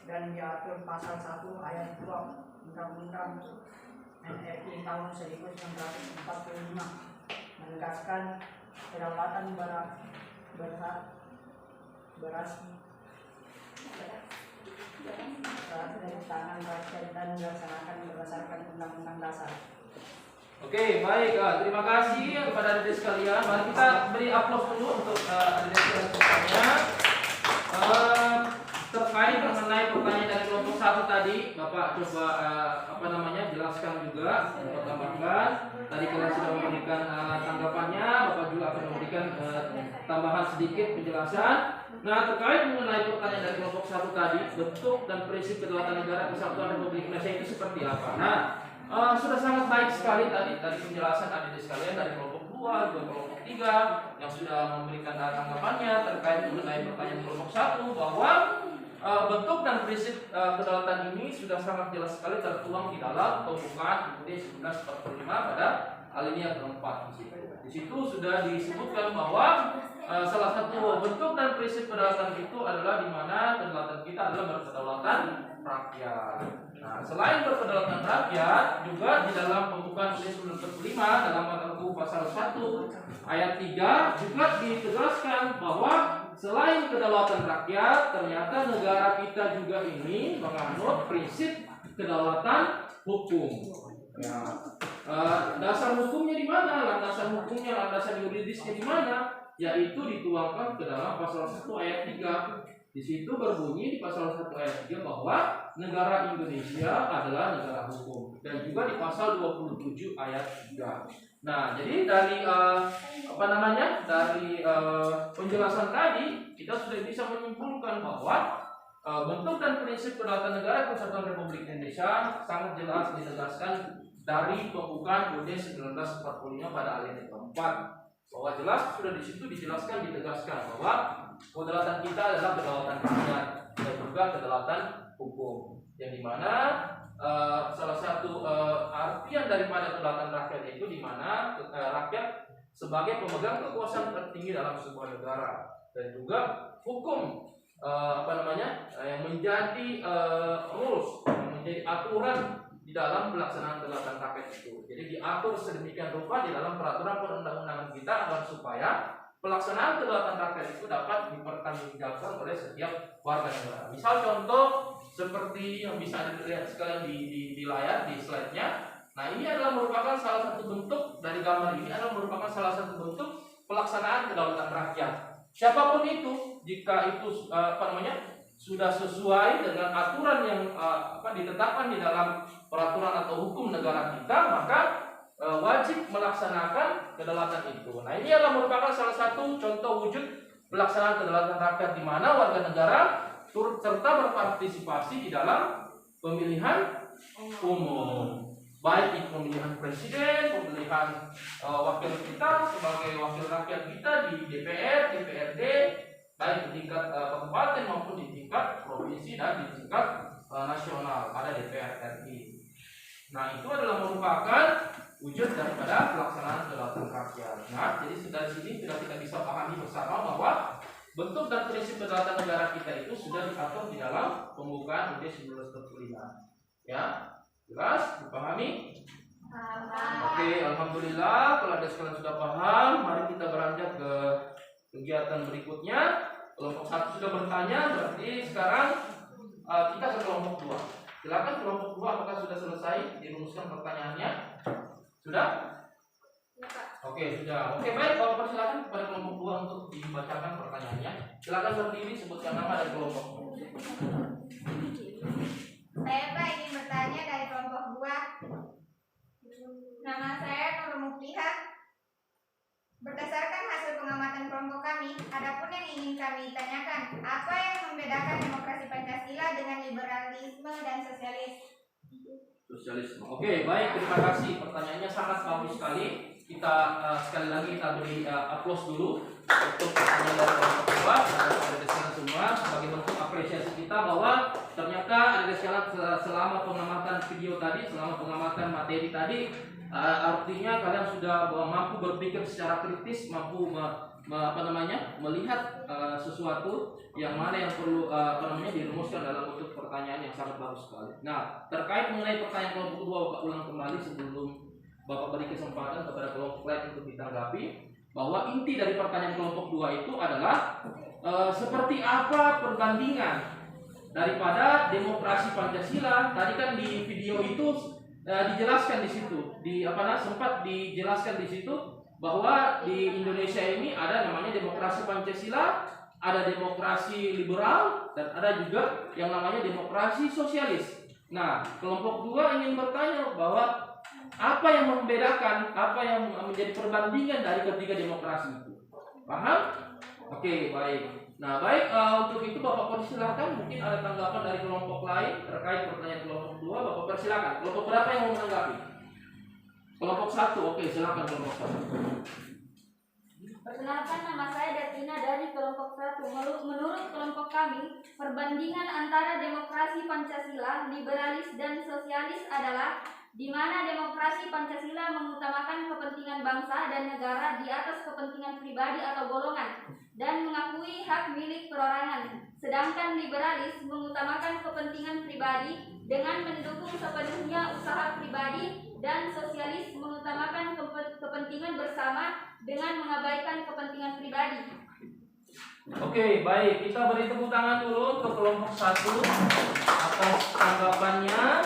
dan diatur pasal 1 ayat 2 Undang-Undang NRI tahun 1945 menegaskan kedaulatan dari tangan rakyat dan dilaksanakan berdasarkan Undang-Undang Dasar. Oke, baik. Terima kasih kepada adik sekalian. Mari kita beri aplaus dulu untuk adik sekalian semuanya. Terkait mengenai pertanyaan dari kelompok 1 tadi, Bapak coba jelaskan juga, Bapak tambahkan. Tadi kalian sudah memberikan tanggapannya, Bapak juga akan memberikan tambahan sedikit penjelasan. Nah, terkait mengenai pertanyaan dari kelompok 1 tadi, bentuk dan prinsip kedaulatan negara kesatuan Republik Indonesia itu seperti apa? Nah, sudah sangat baik sekali tadi penjelasan adik-adik sekalian dari kelompok 2, juga kelompok 3 yang sudah memberikan tanggapannya terkait mengenai pertanyaan kelompok 1 bahwa bentuk dan prinsip kedaulatan ini sudah sangat jelas sekali tertuang di dalam pembukaan UUD 1945 pada alinea keempat di situ. Di situ sudah disebutkan bahwa salah satu bentuk dan prinsip kedaulatan itu adalah di mana kedaulatan kita adalah berkedaulatan rakyat. Nah, selain berkedaulatan rakyat, juga di dalam pembukaan UUD 1945 dalam pasal 1 ayat 3 juga ditegaskan bahwa selain kedaulatan rakyat, ternyata negara kita juga ini menganut prinsip kedaulatan hukum. Ya. Dasar hukumnya di mana? Landasan hukumnya, landasan yuridisnya di mana? Yaitu dituangkan ke dalam pasal 1 ayat 3. Di situ berbunyi di pasal 1 ayat 3 bahwa negara Indonesia adalah negara hukum, dan juga di pasal 27 ayat 3. Nah, jadi dari dari penjelasan tadi kita sudah bisa menyimpulkan bahwa bentuk dan prinsip kedaulatan negara Kesatuan Republik Indonesia sangat jelas ditegaskan dari pembukaan UUD 1945 pada alinea keempat, bahwa jelas sudah di situ dijelaskan ditegaskan bahwa kedaulatan kita adalah kedaulatan rakyat dan juga kedaulatan hukum, yang dimana salah satu artian daripada kedaulatan rakyat itu dimana rakyat sebagai pemegang kekuasaan tertinggi dalam sebuah negara, dan juga hukum yang menjadi rules, yang menjadi aturan di dalam pelaksanaan kedaulatan rakyat itu. Jadi diatur sedemikian rupa di dalam peraturan perundang-undangan kita agar supaya pelaksanaan kedaulatan rakyat itu dapat dipertanggungjawabkan oleh setiap warga negara. Misal contoh seperti yang bisa dilihat sekalian di layar di slide-nya. Nah, ini adalah merupakan salah satu bentuk dari gambar ini adalah merupakan salah satu bentuk pelaksanaan kedaulatan rakyat. Siapapun itu, jika itu sudah sesuai dengan aturan yang ditetapkan di dalam peraturan atau hukum negara kita, maka wajib melaksanakan kedaulatan itu. Nah, ini adalah merupakan salah satu contoh wujud pelaksanaan kedaulatan rakyat di mana warga negara turut serta berpartisipasi di dalam pemilihan umum, baik itu pemilihan presiden, pemilihan wakil kita sebagai wakil rakyat kita di DPR, DPRD, baik di tingkat kabupaten maupun di tingkat provinsi dan di tingkat nasional pada DPR RI. Nah, itu adalah merupakan wujud daripada pelaksanaan kedaulatan rakyat. Nah, jadi dari sini sudah kita bisa pahami bersama bahwa bentuk dan prinsip kedaulatan negara kita itu sudah diatur di dalam pembukaan UUD 1945. Ya, jelas? Dipahami? Oke, alhamdulillah. Kalau ada sekalian sudah paham, mari kita beranjak ke kegiatan berikutnya. Kelompok 1 sudah bertanya, berarti sekarang kita ke kelompok 2. Silakan kelompok 2, apakah sudah selesai dirumuskan pertanyaannya? Sudah? Oke, sudah. Oke, baik. Kalau persilakan kepada kelompok 2 untuk dibacakan pertanyaannya. Silakan berdiri, sebutkan nama dari kelompok. Saya Pak ingin bertanya dari kelompok 2. Nama saya Nur Muklihat. Berdasarkan hasil pengamatan kelompok kami, adapun yang ingin kami tanyakan, apa yang membedakan demokrasi Pancasila dengan liberalisme dan sosialisme? Oke, baik. Terima kasih. Pertanyaannya sangat bagus sekali. Kita sekali lagi kita beri aplaus dulu untuk pertanyaan dari kelompok 2 dan ada sekalian semua sebagai bentuk apresiasi kita bahwa ternyata ada sekalian selama pengamatan video tadi, selama pengamatan materi tadi, artinya kalian sudah mampu berpikir secara kritis, mampu melihat sesuatu yang mana yang perlu dirumuskan dalam bentuk pertanyaan yang sangat bagus sekali. Nah, terkait mengenai pertanyaan kelompok 2, Bapak ulang kembali sebelum Bapak beri kesempatan kepada kelompok lain untuk ditanggapi, bahwa inti dari pertanyaan kelompok 2 itu adalah seperti apa perbandingan daripada demokrasi Pancasila. Tadi kan di video itu dijelaskan di situ, sempat dijelaskan di situ bahwa di Indonesia ini ada namanya demokrasi Pancasila, ada demokrasi liberal, dan ada juga yang namanya demokrasi sosialis. Nah, kelompok 2 ingin bertanya bahwa apa yang membedakan, apa yang menjadi perbandingan dari ketiga demokrasi itu. Paham? Oke, baik. Nah, baik, untuk itu Bapak persilakan, mungkin ada tanggapan dari kelompok lain terkait pertanyaan kelompok 2, Bapak persilakan. Kelompok berapa yang mau menanggapi? Kelompok 1, oke, silakan kelompok 1. Perkenalkan, nama saya Datina dari kelompok 1. Menurut kelompok kami, perbandingan antara demokrasi Pancasila, liberalis, dan sosialis adalah di mana demokrasi Pancasila mengutamakan kepentingan bangsa dan negara di atas kepentingan pribadi atau golongan dan mengakui hak milik perorangan. Sedangkan liberalis mengutamakan kepentingan pribadi dengan mendukung sepenuhnya usaha pribadi, dan sosialis mengutamakan kepentingan bersama dengan mengabaikan kepentingan pribadi. Oke, baik. Kita beri tepuk tangan dulu untuk kelompok 1 atas tanggapannya.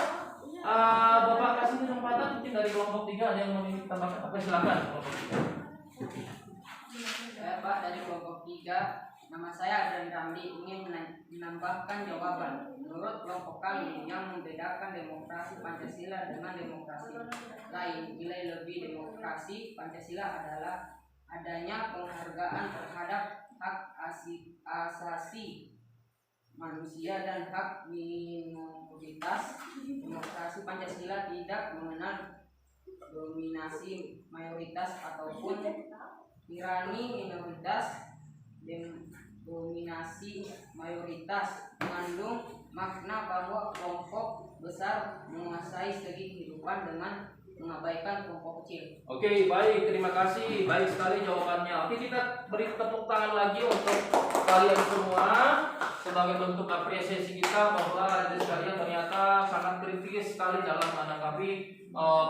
Bapak kasih kesempatan mungkin dari kelompok 3 ada yang mau ditambahkan. Oke, silakan kelompok 3. Saya Pak dari kelompok 3. Nama saya Adrian Ramli, ingin menambahkan jawaban. Menurut kelompok kami, yang membedakan demokrasi Pancasila dengan demokrasi lain, nilai lebih demokrasi Pancasila adalah adanya penghargaan terhadap hak asasi manusia dan hak minoritas. Demokrasi Pancasila tidak mengenal dominasi mayoritas ataupun tirani minoritas. Dominasi mayoritas mengandung makna bahwa kelompok besar menguasai segi kehidupan dengan mengabaikan kelompok kecil. Oke, baik, terima kasih. Baik sekali jawabannya. Oke, kita beri tepuk tangan lagi untuk kalian semua sebagai bentuk apresiasi kita bahwa adik sekalian ternyata sangat kritis sekali dalam menanggapi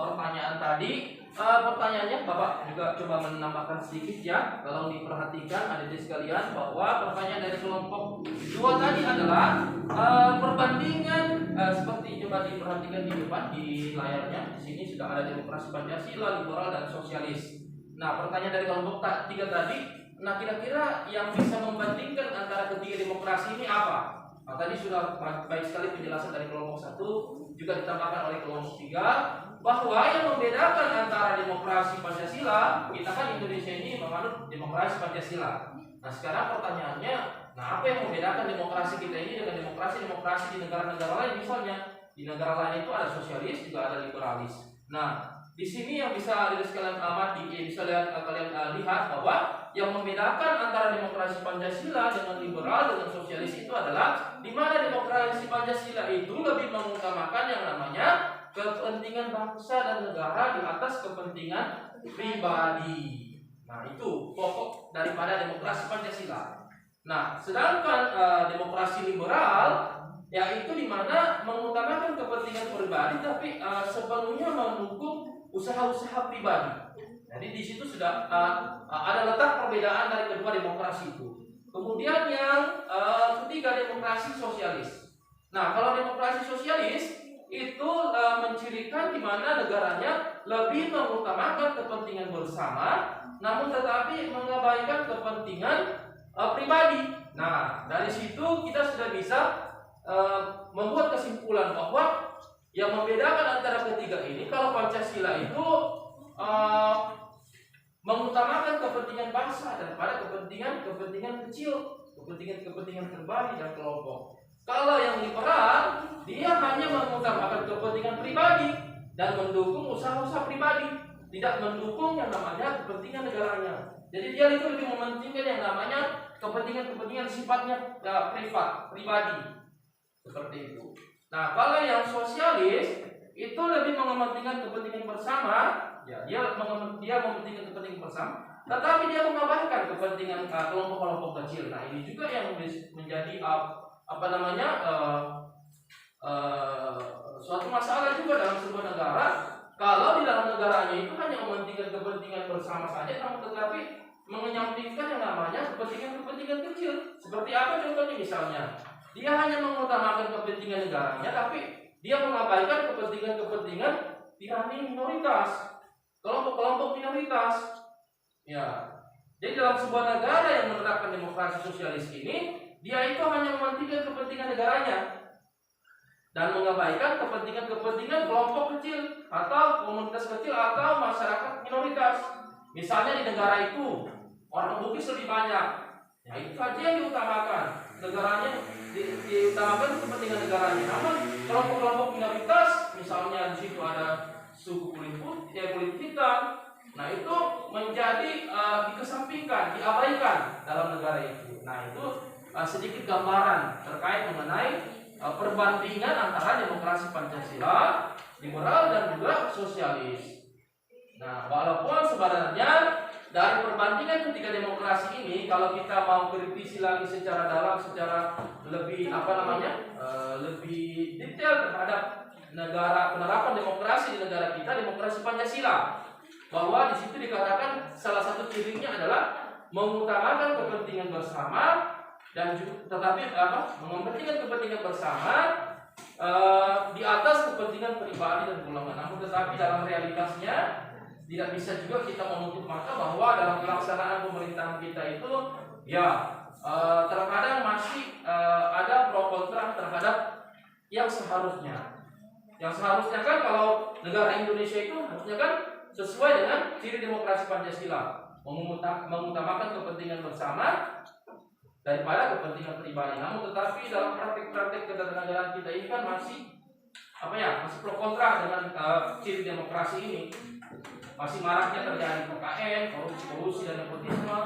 pertanyaan tadi. Pertanyaannya Bapak juga coba menambahkan sedikit ya. Kalau diperhatikan adik sekalian bahwa pertanyaan dari kelompok 2 tadi adalah perbandingan seperti coba diperhatikan di depan di layarnya. Di sini sudah ada demokrasi Pancasila, liberal, dan sosialis. Nah, pertanyaan dari kelompok 3 tadi, nah kira-kira yang bisa membandingkan antara ketiga demokrasi ini apa? Nah, tadi sudah baik sekali penjelasan dari kelompok 1, juga ditambahkan oleh kelompok 3 bahwa yang membedakan antara demokrasi Pancasila, kita kan Indonesia ini menganut demokrasi Pancasila. Nah, sekarang pertanyaannya, nah apa yang membedakan demokrasi kita ini dengan demokrasi di negara-negara lain? Misalnya di negara lain itu ada sosialis, juga ada liberalis. Nah, di sini yang bisa sekalian amati, bisa kalian lihat bahwa yang membedakan antara demokrasi Pancasila dengan liberal dengan sosialis itu adalah di mana demokrasi Pancasila itu lebih mengutamakan yang namanya kepentingan bangsa dan negara di atas kepentingan pribadi. Nah, itu pokok daripada demokrasi Pancasila. Nah, sedangkan demokrasi liberal yaitu di mana mengutamakan kepentingan pribadi tapi sepenuhnya mendukung usaha-usaha pribadi. Jadi di situ sudah ada letak perbedaan dari kedua demokrasi itu. Kemudian yang ketiga, demokrasi sosialis. Nah, kalau demokrasi sosialis itu mencirikan di mana negaranya lebih mengutamakan kepentingan bersama, namun tetapi mengabaikan kepentingan pribadi. Nah, dari situ kita sudah bisa membuat kesimpulan bahwa yang membedakan antara ketiga ini, kalau Pancasila itu mengutamakan kepentingan bangsa daripada kepentingan kecil, kepentingan pribadi dan kelompok. Kalau yang liberal, dia hanya mengutamakan kepentingan pribadi dan mendukung usaha-usaha pribadi, tidak mendukung yang namanya kepentingan negaranya. Jadi dia itu lebih mementingkan yang namanya kepentingan sifatnya privat, pribadi, seperti itu. Nah, kalau yang sosialis itu lebih mementingkan kepentingan bersama, ya dia mementingkan kepentingan bersama, tetapi dia mengabaikan kepentingan kelompok-kelompok kecil. Nah, ini juga yang menjadi suatu masalah juga dalam sebuah negara. Kalau di dalam negaranya itu hanya mementingkan kepentingan bersama saja, namun tetapi menyampingkan yang namanya kepentingan kecil. Seperti apa contohnya? Misalnya, dia hanya mengutamakan kepentingan negaranya, tapi dia mengabaikan kepentingan tirani minoritas, kelompok-kelompok minoritas. Ya, jadi dalam sebuah negara yang menerapkan demokrasi sosialis ini, dia itu hanya mementingkan kepentingan negaranya dan mengabaikan kepentingan kelompok kecil atau komunitas kecil atau masyarakat minoritas. Misalnya di negara itu orang Bugis lebih banyak, ya itu saja yang diutamakan. Negaranya diutamakan kepentingan negaranya. Namun kelompok-kelompok minoritas, misalnya di situ ada suku kulit hitam, Nah itu menjadi dikesampingkan, diabaikan dalam negara itu. Nah itu sedikit gambaran terkait mengenai perbandingan antara demokrasi Pancasila, liberal dan juga sosialis. Nah walaupun sebenarnya dari perbandingan ketiga demokrasi ini, kalau kita mau kritisi lagi secara dalam, secara lebih lebih detail terhadap penerapan demokrasi di negara kita, demokrasi Pancasila, bahwa di situ dikatakan salah satu cirinya adalah mengutamakan kepentingan bersama dan juga mementingkan kepentingan bersama di atas kepentingan pribadi dan golongan. Namun tetapi dalam realitasnya tidak bisa juga kita menutup mata bahwa dalam pelaksanaan pemerintahan kita itu terkadang masih ada pro kontra terhadap yang seharusnya. Yang seharusnya kan kalau negara Indonesia itu harusnya kan sesuai dengan ciri demokrasi Pancasila, mengutamakan kepentingan bersama daripada kepentingan pribadi. Namun tetapi dalam praktik-praktik ketatanegaraan kita ini kan masih masih pro kontra dengan ciri demokrasi ini. Masih maraknya terjadi KKN, korupsi dan nepotisme.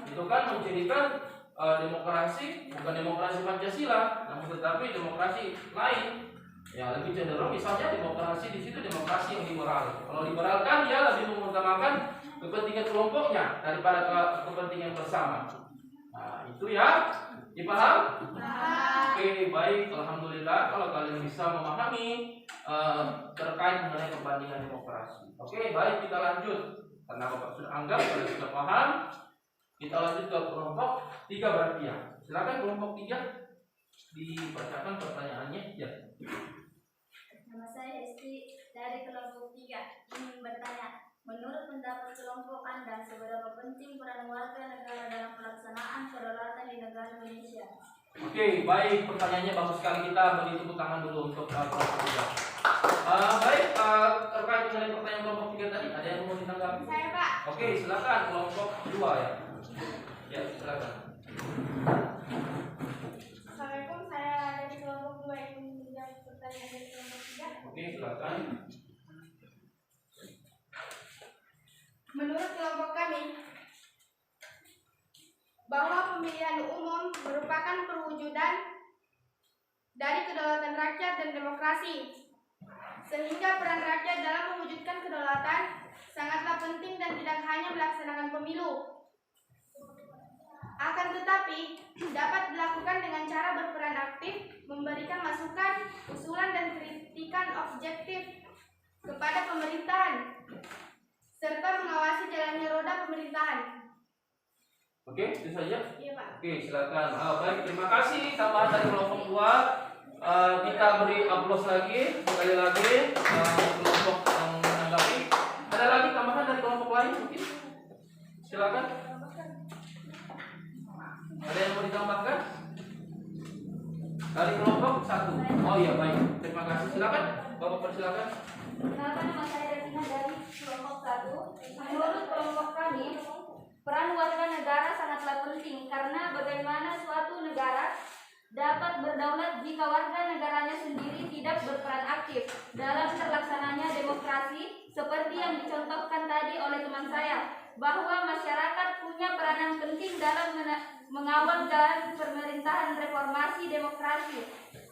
Itu kan menjadikan demokrasi bukan demokrasi Pancasila, namun tetapi demokrasi lain. Ya lebih cenderung misalnya demokrasi di situ demokrasi yang liberal. Kalau liberal kan dia lebih mengutamakan kepentingan kelompoknya daripada kepentingan bersama. Nah itu ya, dipaham? Oke baik, alhamdulillah kalau kalian bisa memahami terkait mengenai perbandingan demokrasi. Oke baik, kita lanjut karena Bapak sudah anggap kalian sudah paham. Kita lanjut ke kelompok 3 berarti ya. Silakan kelompok 3 dibacakan pertanyaannya ya. Nama saya Esti dari kelompok 3 ingin bertanya, menurut pendapat kelompok Anda seberapa penting peran warga negara dalam pelaksanaan kedaulatan di negara Indonesia? Oke, baik, pertanyaannya bagus sekali. Kita beri tepuk tangan dulu untuk kelompok 3. Baik, terkait dengan pertanyaan kelompok 3 tadi, ada yang mau ditanggapi? Saya Pak. Oke, silakan kelompok 2 ya. Ya, silakan. Assalamualaikum, saya dari kelompok 2 ingin menjawab pertanyaan dari kelompok 3. Oke, silakan. Menurut kelompok kami, bahwa pemilihan umum merupakan perwujudan dari kedaulatan rakyat dan demokrasi, sehingga peran rakyat dalam mewujudkan kedaulatan sangatlah penting dan tidak hanya melaksanakan pemilu, akan tetapi dapat dilakukan dengan cara berperan aktif, memberikan masukan, usulan dan kritikan objektif kepada pemerintahan, serta mengawasi jalannya roda pemerintahan. Oke, itu saja. Iya Pak. Oke, silakan. Baik, terima kasih tambahan dari kelompok 2. Kita beri aplaus lagi sekali lagi kelompok yang menanggapi. Ada lagi tambahan dari kelompok lain mungkin? Silakan. Ada yang mau ditambahkan? Dari kelompok 1. Oh iya, baik. Terima kasih. Silakan. Bapak persilakan. Nama saya Devina dari kelompok 1. Menurut kelompok kami, peran warga negara sangatlah penting karena bagaimana suatu negara dapat berdaulat jika warga negaranya sendiri tidak berperan aktif dalam terlaksananya demokrasi, seperti yang dicontohkan tadi oleh teman saya, bahwa masyarakat punya peranan penting dalam mengawal jalan pemerintahan reformasi demokrasi.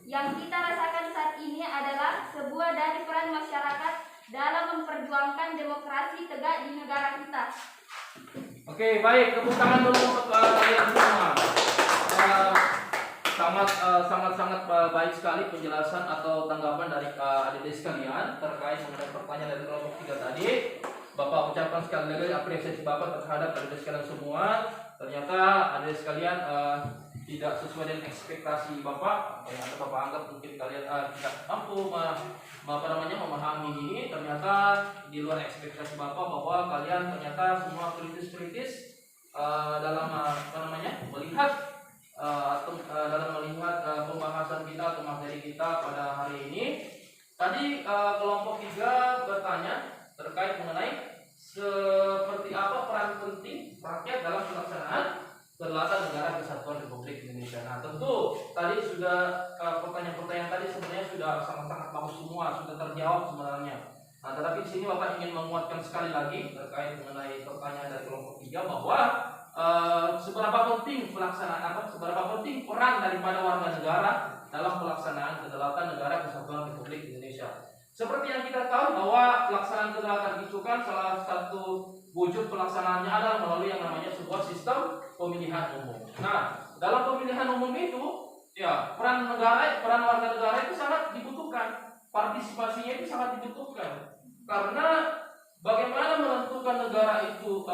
Yang kita rasakan saat ini adalah sebuah dari peran masyarakat dalam memperjuangkan demokrasi tegak di negara kita. Oke, baik. Tepuk tangan dulu untuk kalian semua. Sangat baik sekali penjelasan atau tanggapan dari adik-adik sekalian terkait mengenai pertanyaan dari kelompok 3 tadi. Bapak ucapkan sekali lagi apresiasi Bapak terhadap adik-adik sekalian semua. Ternyata adik-adik sekalian tidak sesuai dengan ekspektasi Bapak. Yang ada Bapak anggap mungkin kalian tidak mampu memahami ini. Ternyata di luar ekspektasi Bapak bahwa kalian ternyata semua kritis dalam melihat dalam melihat pembahasan kita atau materi kita pada hari ini. Tadi kelompok 3 bertanya terkait mengenai seperti apa peran penting rakyat dalam pelaksanaan kedaulatan negara kesatuan Republik Indonesia. Nah, tentu tadi sudah pertanyaan-pertanyaan tadi sebenarnya sudah sangat-sangat bagus semua, sudah terjawab sebenarnya. Nah, tetapi di sini Bapak ingin menguatkan sekali lagi terkait mengenai pertanyaan dari kelompok 3 bahwa seberapa penting seberapa penting peran daripada warga negara dalam pelaksanaan kedaulatan negara kesatuan Republik Indonesia. Seperti yang kita tahu bahwa pelaksanaan kedaulatan itu kan salah satu wujud pelaksanaannya adalah melalui yang namanya sebuah sistem pemilihan umum. Nah, dalam pemilihan umum itu, ya peran warga negara itu sangat dibutuhkan, partisipasinya itu sangat dibutuhkan. Karena bagaimana menentukan negara itu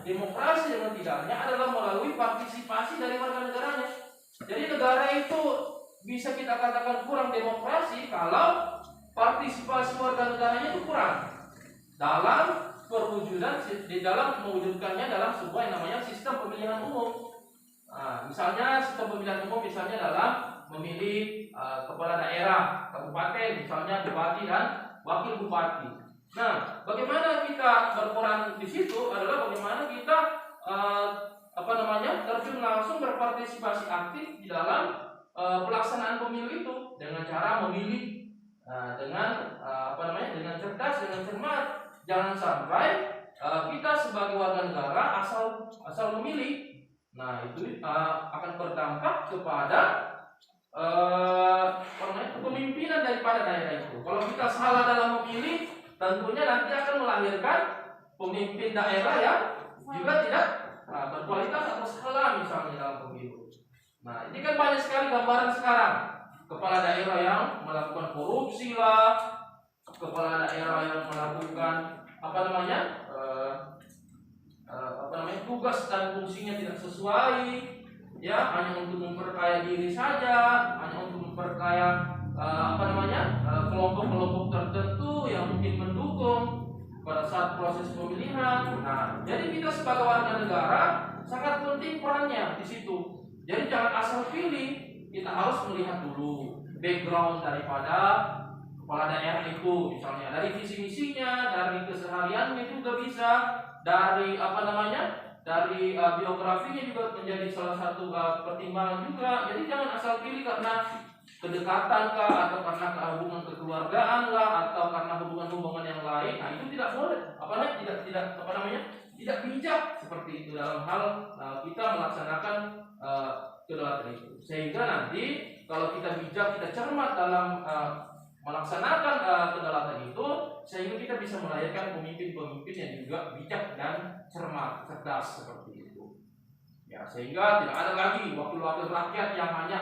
demokrasi dengan tidaknya adalah melalui partisipasi dari warga negaranya. Jadi negara itu bisa kita katakan kurang demokrasi kalau partisipasi warga negaranya itu kurang dalam perwujudan di dalam mewujudkannya dalam sebuah yang namanya sistem pemilihan umum. Nah, misalnya sistem pemilihan umum misalnya dalam memilih kepala daerah, kabupaten, misalnya bupati dan wakil bupati. Nah, bagaimana kita berperan di situ adalah bagaimana kita terjun langsung berpartisipasi aktif di dalam pelaksanaan pemilu itu dengan cara memilih dengan cerdas, dengan cermat. Jangan sampai kita sebagai warga negara asal memilih. Nah, itu akan berdampak kepada kepemimpinan daripada daerah itu. Kalau kita salah dalam memilih, tentunya nanti akan melahirkan pemimpin daerah yang juga tidak berkualitas atau salah misalnya dalam pemilu. Nah, ini kan banyak sekali gambaran sekarang. Kepala daerah yang melakukan korupsi lah, kepala daerah yang melakukan tugas dan fungsinya tidak sesuai, ya hanya untuk memperkaya diri saja, hanya untuk memperkaya kelompok-kelompok tertentu yang mungkin mendukung pada saat proses pemilihan. Nah, jadi kita sebagai warga negara sangat penting perannya di situ. Jadi jangan asal pilih. Kita harus melihat dulu background daripada kepala daerah itu, misalnya dari visi misinya, dari kesehariannya juga bisa, dari dari biografinya juga menjadi salah satu pertimbangan juga. Jadi jangan asal pilih karena kedekatan kah, atau karena hubungan kekeluargaan lah, atau karena hubungan-hubungan yang lain. Nah, itu tidak boleh, tidak bijak seperti itu dalam hal kita melaksanakan kedaulatan itu. Sehingga nanti kalau kita bijak, kita cermat dalam melaksanakan kedaulatan itu, sehingga kita bisa melahirkan pemimpin-pemimpin yang juga bijak dan cermat, cerdas seperti itu. Ya, sehingga tidak ada lagi wakil-wakil rakyat yang hanya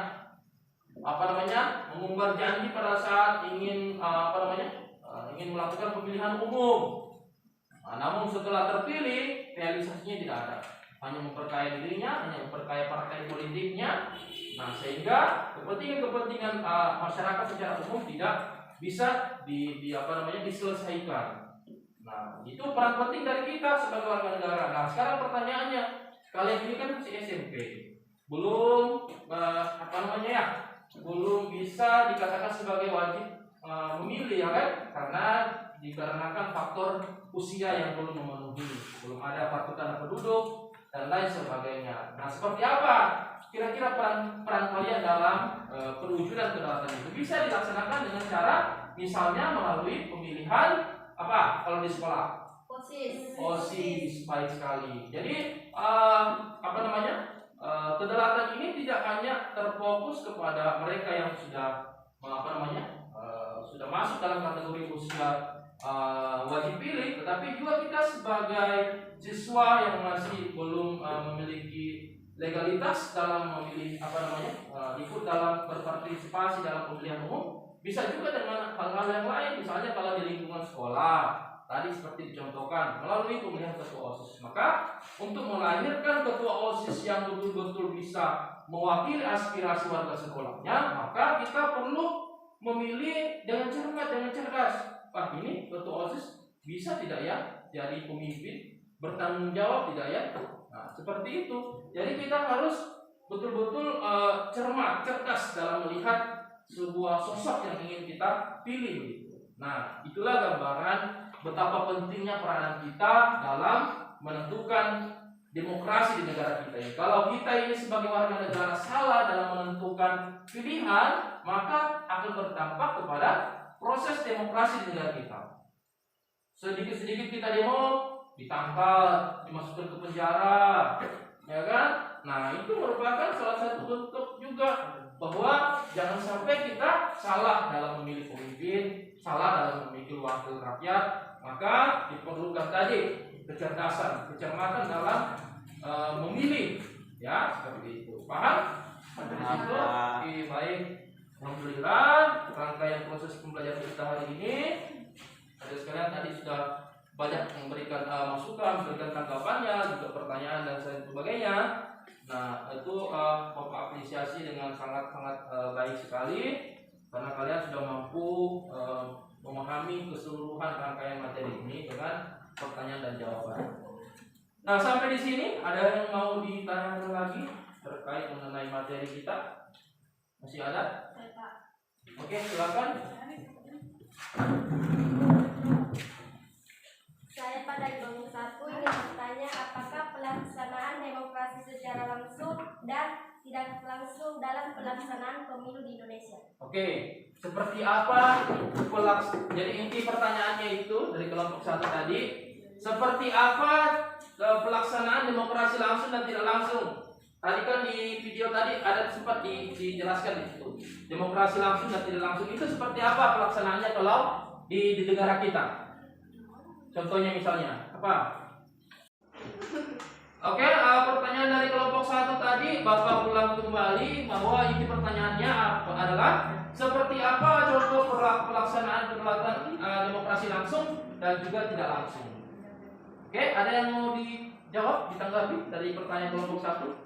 mengumbar janji pada saat ingin ingin melakukan pemilihan umum. Namun setelah terpilih, realisasinya tidak ada. Hanya memperkaya dirinya, hanya memperkaya partai politiknya. Nah, sehingga kepentingan masyarakat secara umum tidak bisa diselesaikan. Nah, itu peran penting dari kita sebagai warga negara. Nah, sekarang pertanyaannya, kalian ini kan masih SMP, belum belum bisa dikatakan sebagai wajib memilih, ya kan? Karena dikarenakan faktor usia yang belum memenuhi, belum ada kartu tanda penduduk dan lain sebagainya. Nah, seperti apa kira-kira peran kalian dalam perwujudan kedaulatan itu? Bisa dilaksanakan dengan cara misalnya melalui pemilihan kalau di sekolah? OSIS, baik sekali. Jadi kedaulatan ini tidak hanya terfokus kepada mereka yang sudah sudah masuk dalam kategori usia wajib pilih, tetapi juga kita sebagai siswa yang masih belum memiliki legalitas dalam memilih ikut dalam berpartisipasi dalam pemilihan umum, bisa juga dengan hal-hal yang lain. Misalnya kalau di lingkungan sekolah tadi seperti dicontohkan melalui pemilihan ketua OSIS, maka untuk melahirkan ketua OSIS yang betul-betul bisa mewakili aspirasi warga sekolahnya, maka kita perlu memilih dengan cermat, dengan cerdas. Ini ketua OSIS bisa tidak ya jadi pemimpin, bertanggung jawab tidak ya? Nah, seperti itu. Jadi kita harus betul-betul cermat, cerdas dalam melihat sebuah sosok yang ingin kita pilih. Nah, itulah gambaran betapa pentingnya peranan kita dalam menentukan demokrasi di negara kita ini. Kalau kita ini sebagai warga negara salah dalam menentukan pilihan, maka akan berdampak kepada proses demokrasi demokrasi di negara kita. Sedikit-sedikit kita demo, ditangkap, dimasukkan ke penjara, ya kan? Nah, itu merupakan salah satu bentuk juga bahwa jangan sampai kita salah dalam memilih pemimpin, salah dalam memilih wakil rakyat, maka diperlukan tadi kecerdasan, kecermatan dalam memilih, ya seperti itu. Paham? Nah, itu baik. Alhamdulillah, rangkaian proses pembelajaran kita hari ini, ada sekalian tadi sudah banyak memberikan masukan, memberikan tanggapannya, juga pertanyaan dan sebagainya. Nah, itu Bapak apresiasi dengan sangat-sangat baik sekali karena kalian sudah mampu memahami keseluruhan rangkaian materi ini dengan pertanyaan dan jawaban. Nah, sampai di sini ada yang mau ditanyakan lagi terkait mengenai materi kita? Masih ada? Oke, silakan. Saya pada kelompok 1 ingin bertanya apakah pelaksanaan demokrasi secara langsung dan tidak langsung dalam pelaksanaan pemilu di Indonesia? Oke, seperti apa jadi inti pertanyaannya itu dari kelompok 1 tadi, seperti apa pelaksanaan demokrasi langsung dan tidak langsung? Tadi kan di video tadi ada sempat dijelaskan di situ. Demokrasi langsung dan tidak langsung itu seperti apa pelaksanaannya kalau di negara kita? Contohnya misalnya apa? Oke, pertanyaan dari kelompok 1 tadi Bapak ulang kembali bahwa ini pertanyaannya adalah seperti apa contoh pelaksanaan kedaulatan demokrasi langsung dan juga tidak langsung. Oke, ada yang mau dijawab, ditanggapi dari pertanyaan kelompok 1?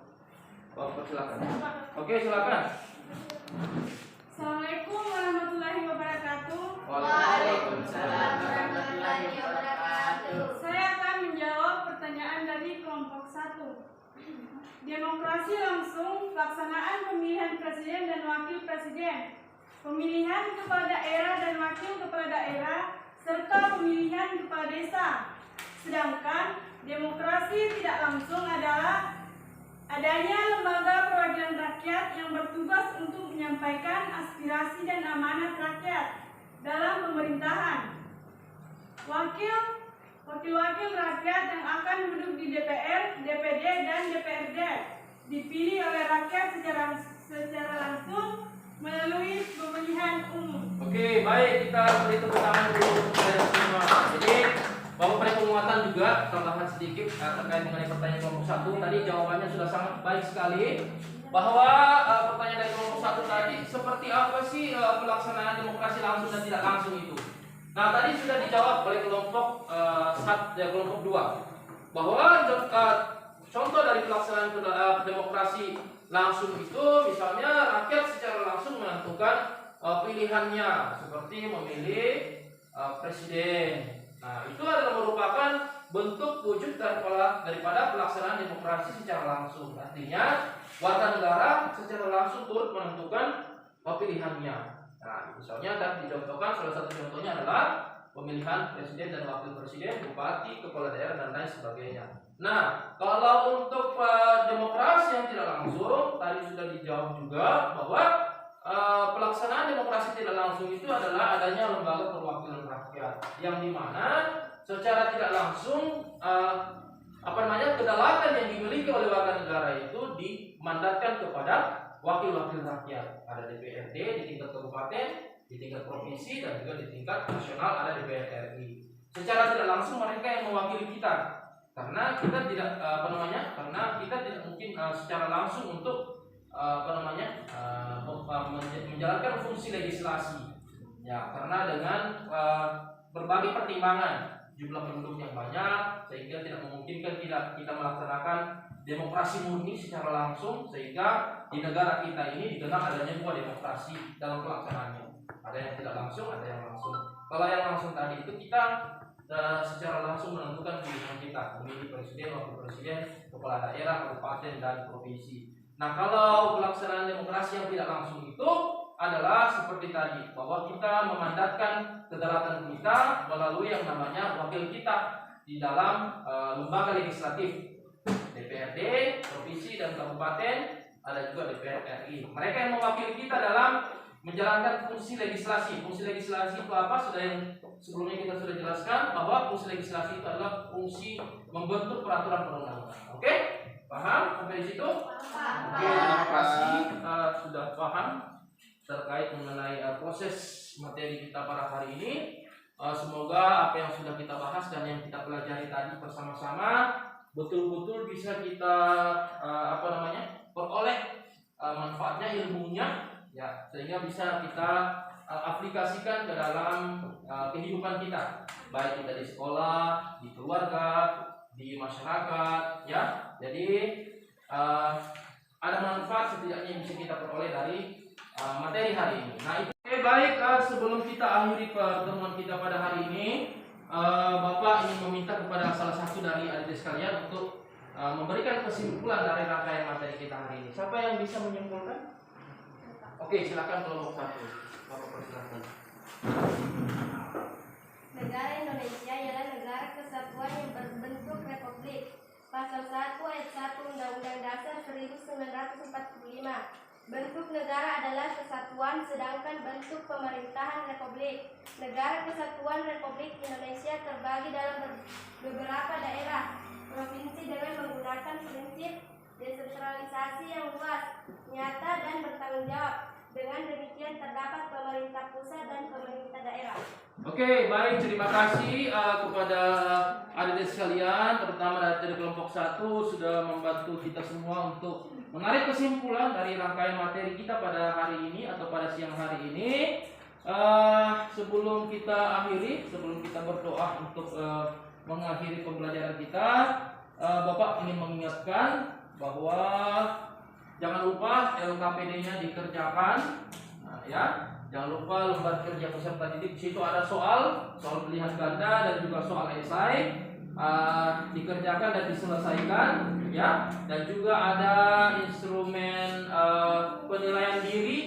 Bapak silakan. Oke, silakan. Assalamualaikum warahmatullahi wabarakatuh. Waalaikumsalam warahmatullahi wabarakatuh. Saya akan menjawab pertanyaan dari kelompok 1. Demokrasi langsung, pelaksanaan pemilihan presiden dan wakil presiden, pemilihan kepala daerah dan wakil kepala daerah, serta pemilihan kepala desa. Sedangkan demokrasi tidak langsung adalah adanya lembaga perwakilan rakyat yang bertugas untuk menyampaikan aspirasi dan amanat rakyat dalam pemerintahan. Wakil-wakil rakyat yang akan duduk di DPR, DPD, dan DPRD dipilih oleh rakyat secara langsung melalui pemilihan umum. Oke, baik, kita beri tepuk tangan dulu kepada semua. Jadi Bapak beri penguatan juga tambahan sedikit terkait mengenai pertanyaan kelompok 1. Tadi jawabannya sudah sangat baik sekali bahwa pertanyaan dari kelompok 1 tadi seperti apa sih pelaksanaan demokrasi langsung dan tidak langsung itu. Nah, tadi sudah dijawab oleh kelompok 2 bahwa contoh dari pelaksanaan demokrasi langsung itu misalnya rakyat secara langsung menentukan pilihannya seperti memilih presiden. Nah, itu adalah merupakan bentuk wujud daripada pelaksanaan demokrasi secara langsung. Artinya, warga negara secara langsung turut menentukan pilihannya. Nah, misalnya tadi dicontohkan salah satu contohnya adalah pemilihan presiden dan wakil presiden, bupati, kepala daerah dan lain sebagainya. Nah, kalau untuk demokrasi yang tidak langsung, tadi sudah dijawab juga bahwa pelaksanaan demokrasi tidak langsung itu adalah adanya lembaga perwakilan rakyat yang dimana secara tidak langsung kedaulatan yang dimiliki oleh warga negara itu dimandatkan kepada wakil-wakil rakyat. Ada DPRD di tingkat kabupaten, di tingkat provinsi dan juga di tingkat nasional ada DPR RI. Secara tidak langsung mereka yang mewakili kita karena kita tidak karena kita tidak mungkin secara langsung untuk menjalankan fungsi legislasi ya, karena dengan berbagai pertimbangan jumlah penduduk yang banyak sehingga tidak memungkinkan kita melaksanakan demokrasi murni secara langsung, sehingga di negara kita ini dikenal adanya dua demokrasi dalam pelaksanaannya, ada yang tidak langsung, ada yang langsung. Kalau yang langsung tadi itu kita secara langsung menentukan pilihan kita, memilih presiden, wakil presiden, kepala daerah, kabupaten dan provinsi. Nah, kalau pelaksanaan demokrasi yang tidak langsung itu adalah seperti tadi, bahwa kita memandatkan kedaulatan kita melalui yang namanya wakil kita di dalam lembaga legislatif, DPRD, provinsi dan kabupaten, ada juga DPR RI. Mereka yang mewakili kita dalam menjalankan fungsi legislasi. Fungsi legislasi itu apa? Sudah yang sebelumnya kita sudah jelaskan bahwa fungsi legislasi itu adalah fungsi membentuk peraturan perundang-undangan. Oke? Paham sampai di situ? Oke, terima kasih sudah paham terkait mengenai proses materi kita pada hari ini. Semoga apa yang sudah kita bahas dan yang kita pelajari tadi bersama-sama betul-betul bisa kita peroleh manfaatnya, ilmunya, ya, sehingga bisa kita aplikasikan ke dalam kehidupan kita, baik kita di sekolah, di keluarga, di masyarakat, ya. Jadi ada manfaat setidaknya yang bisa kita peroleh dari materi hari ini. Nah, itu baik. Sebelum kita akhiri pertemuan kita pada hari ini, Bapak ingin meminta kepada salah satu dari adik sekalian untuk memberikan kesimpulan dari rangkaian materi kita hari ini. Siapa yang bisa menyimpulkan? Oke, silakan kelompok 1. Bapak persilakan. Negara Indonesia ialah negara kesatuan yang berbentuk republik. Pasal 1 ayat 1 Undang-Undang Dasar 1945. Bentuk negara adalah kesatuan, sedangkan bentuk pemerintahan republik. Negara Kesatuan Republik Indonesia terbagi dalam beberapa daerah provinsi dengan menggunakan prinsip desentralisasi yang luas, nyata, dan bertanggung jawab. Dengan demikian terdapat pemerintah pusat dan pemerintah daerah. Oke, baik, terima kasih kepada adik-adik sekalian, terutama dari kelompok 1 sudah membantu kita semua untuk menarik kesimpulan dari rangkaian materi kita pada hari ini atau pada siang hari ini. Sebelum kita akhiri, sebelum kita berdoa untuk mengakhiri pembelajaran kita, Bapak ingin mengingatkan bahwa jangan lupa LKPD-nya dikerjakan, ya. Jangan lupa lembar kerja peserta didik. Di situ ada soal pilihan ganda dan juga soal esai, dikerjakan dan diselesaikan, ya. Dan juga ada instrumen penilaian diri,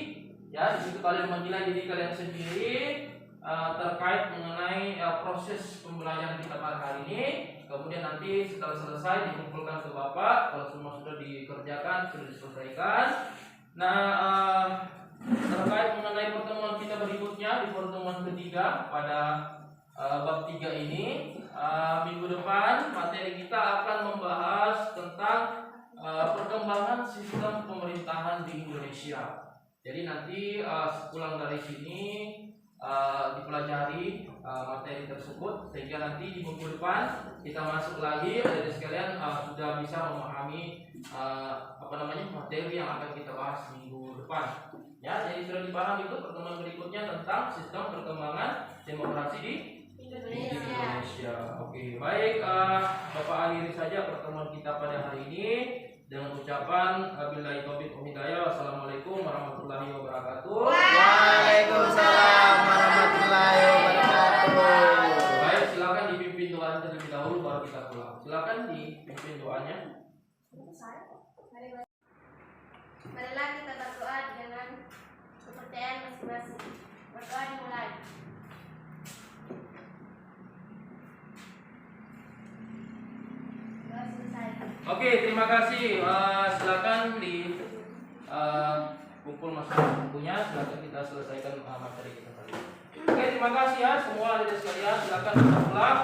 ya. Di situ kalian menilai diri kalian sendiri terkait mengenai proses pembelajaran kita pada hari ini. Kemudian nanti setelah selesai dikumpulkan ke Bapak kalau semua sudah dikerjakan, sudah diselesaikan. Nah, terkait mengenai pertemuan kita berikutnya di pertemuan ketiga pada bab 3 ini, minggu depan materi kita akan membahas tentang perkembangan sistem pemerintahan di Indonesia. Jadi nanti sepulang dari sini dipelajari materi tersebut sehingga nanti di minggu depan kita masuk lagi, adik sekalian sudah bisa memahami materi yang akan kita bahas minggu depan. Ya, jadi sudah dipahami itu pertemuan berikutnya tentang sistem perkembangan demokrasi di Indonesia. Oke, baik, Bapak akhiri saja pertemuan kita pada hari ini dengan ucapan billahi taufiq wal hidayah. Wassalamualaikum warahmatullahi wabarakatuh. Waalaikumsalam warahmatullahi wabarakatuh. Baik, silakan dipimpin doa terlebih dahulu baru kita pulang. Silakan dipimpin doanya. Marilah kita berdoa dengan kepercayaan masing-masing. Berdoa dimulai. Doa selesai. Oke, terima kasih. Silakan di kumpul masing-masing bukunya. Silakan kita selesaikan materi kita tadi. Oke, terima kasih ya semua adik sekalian. Silakan kita pulang.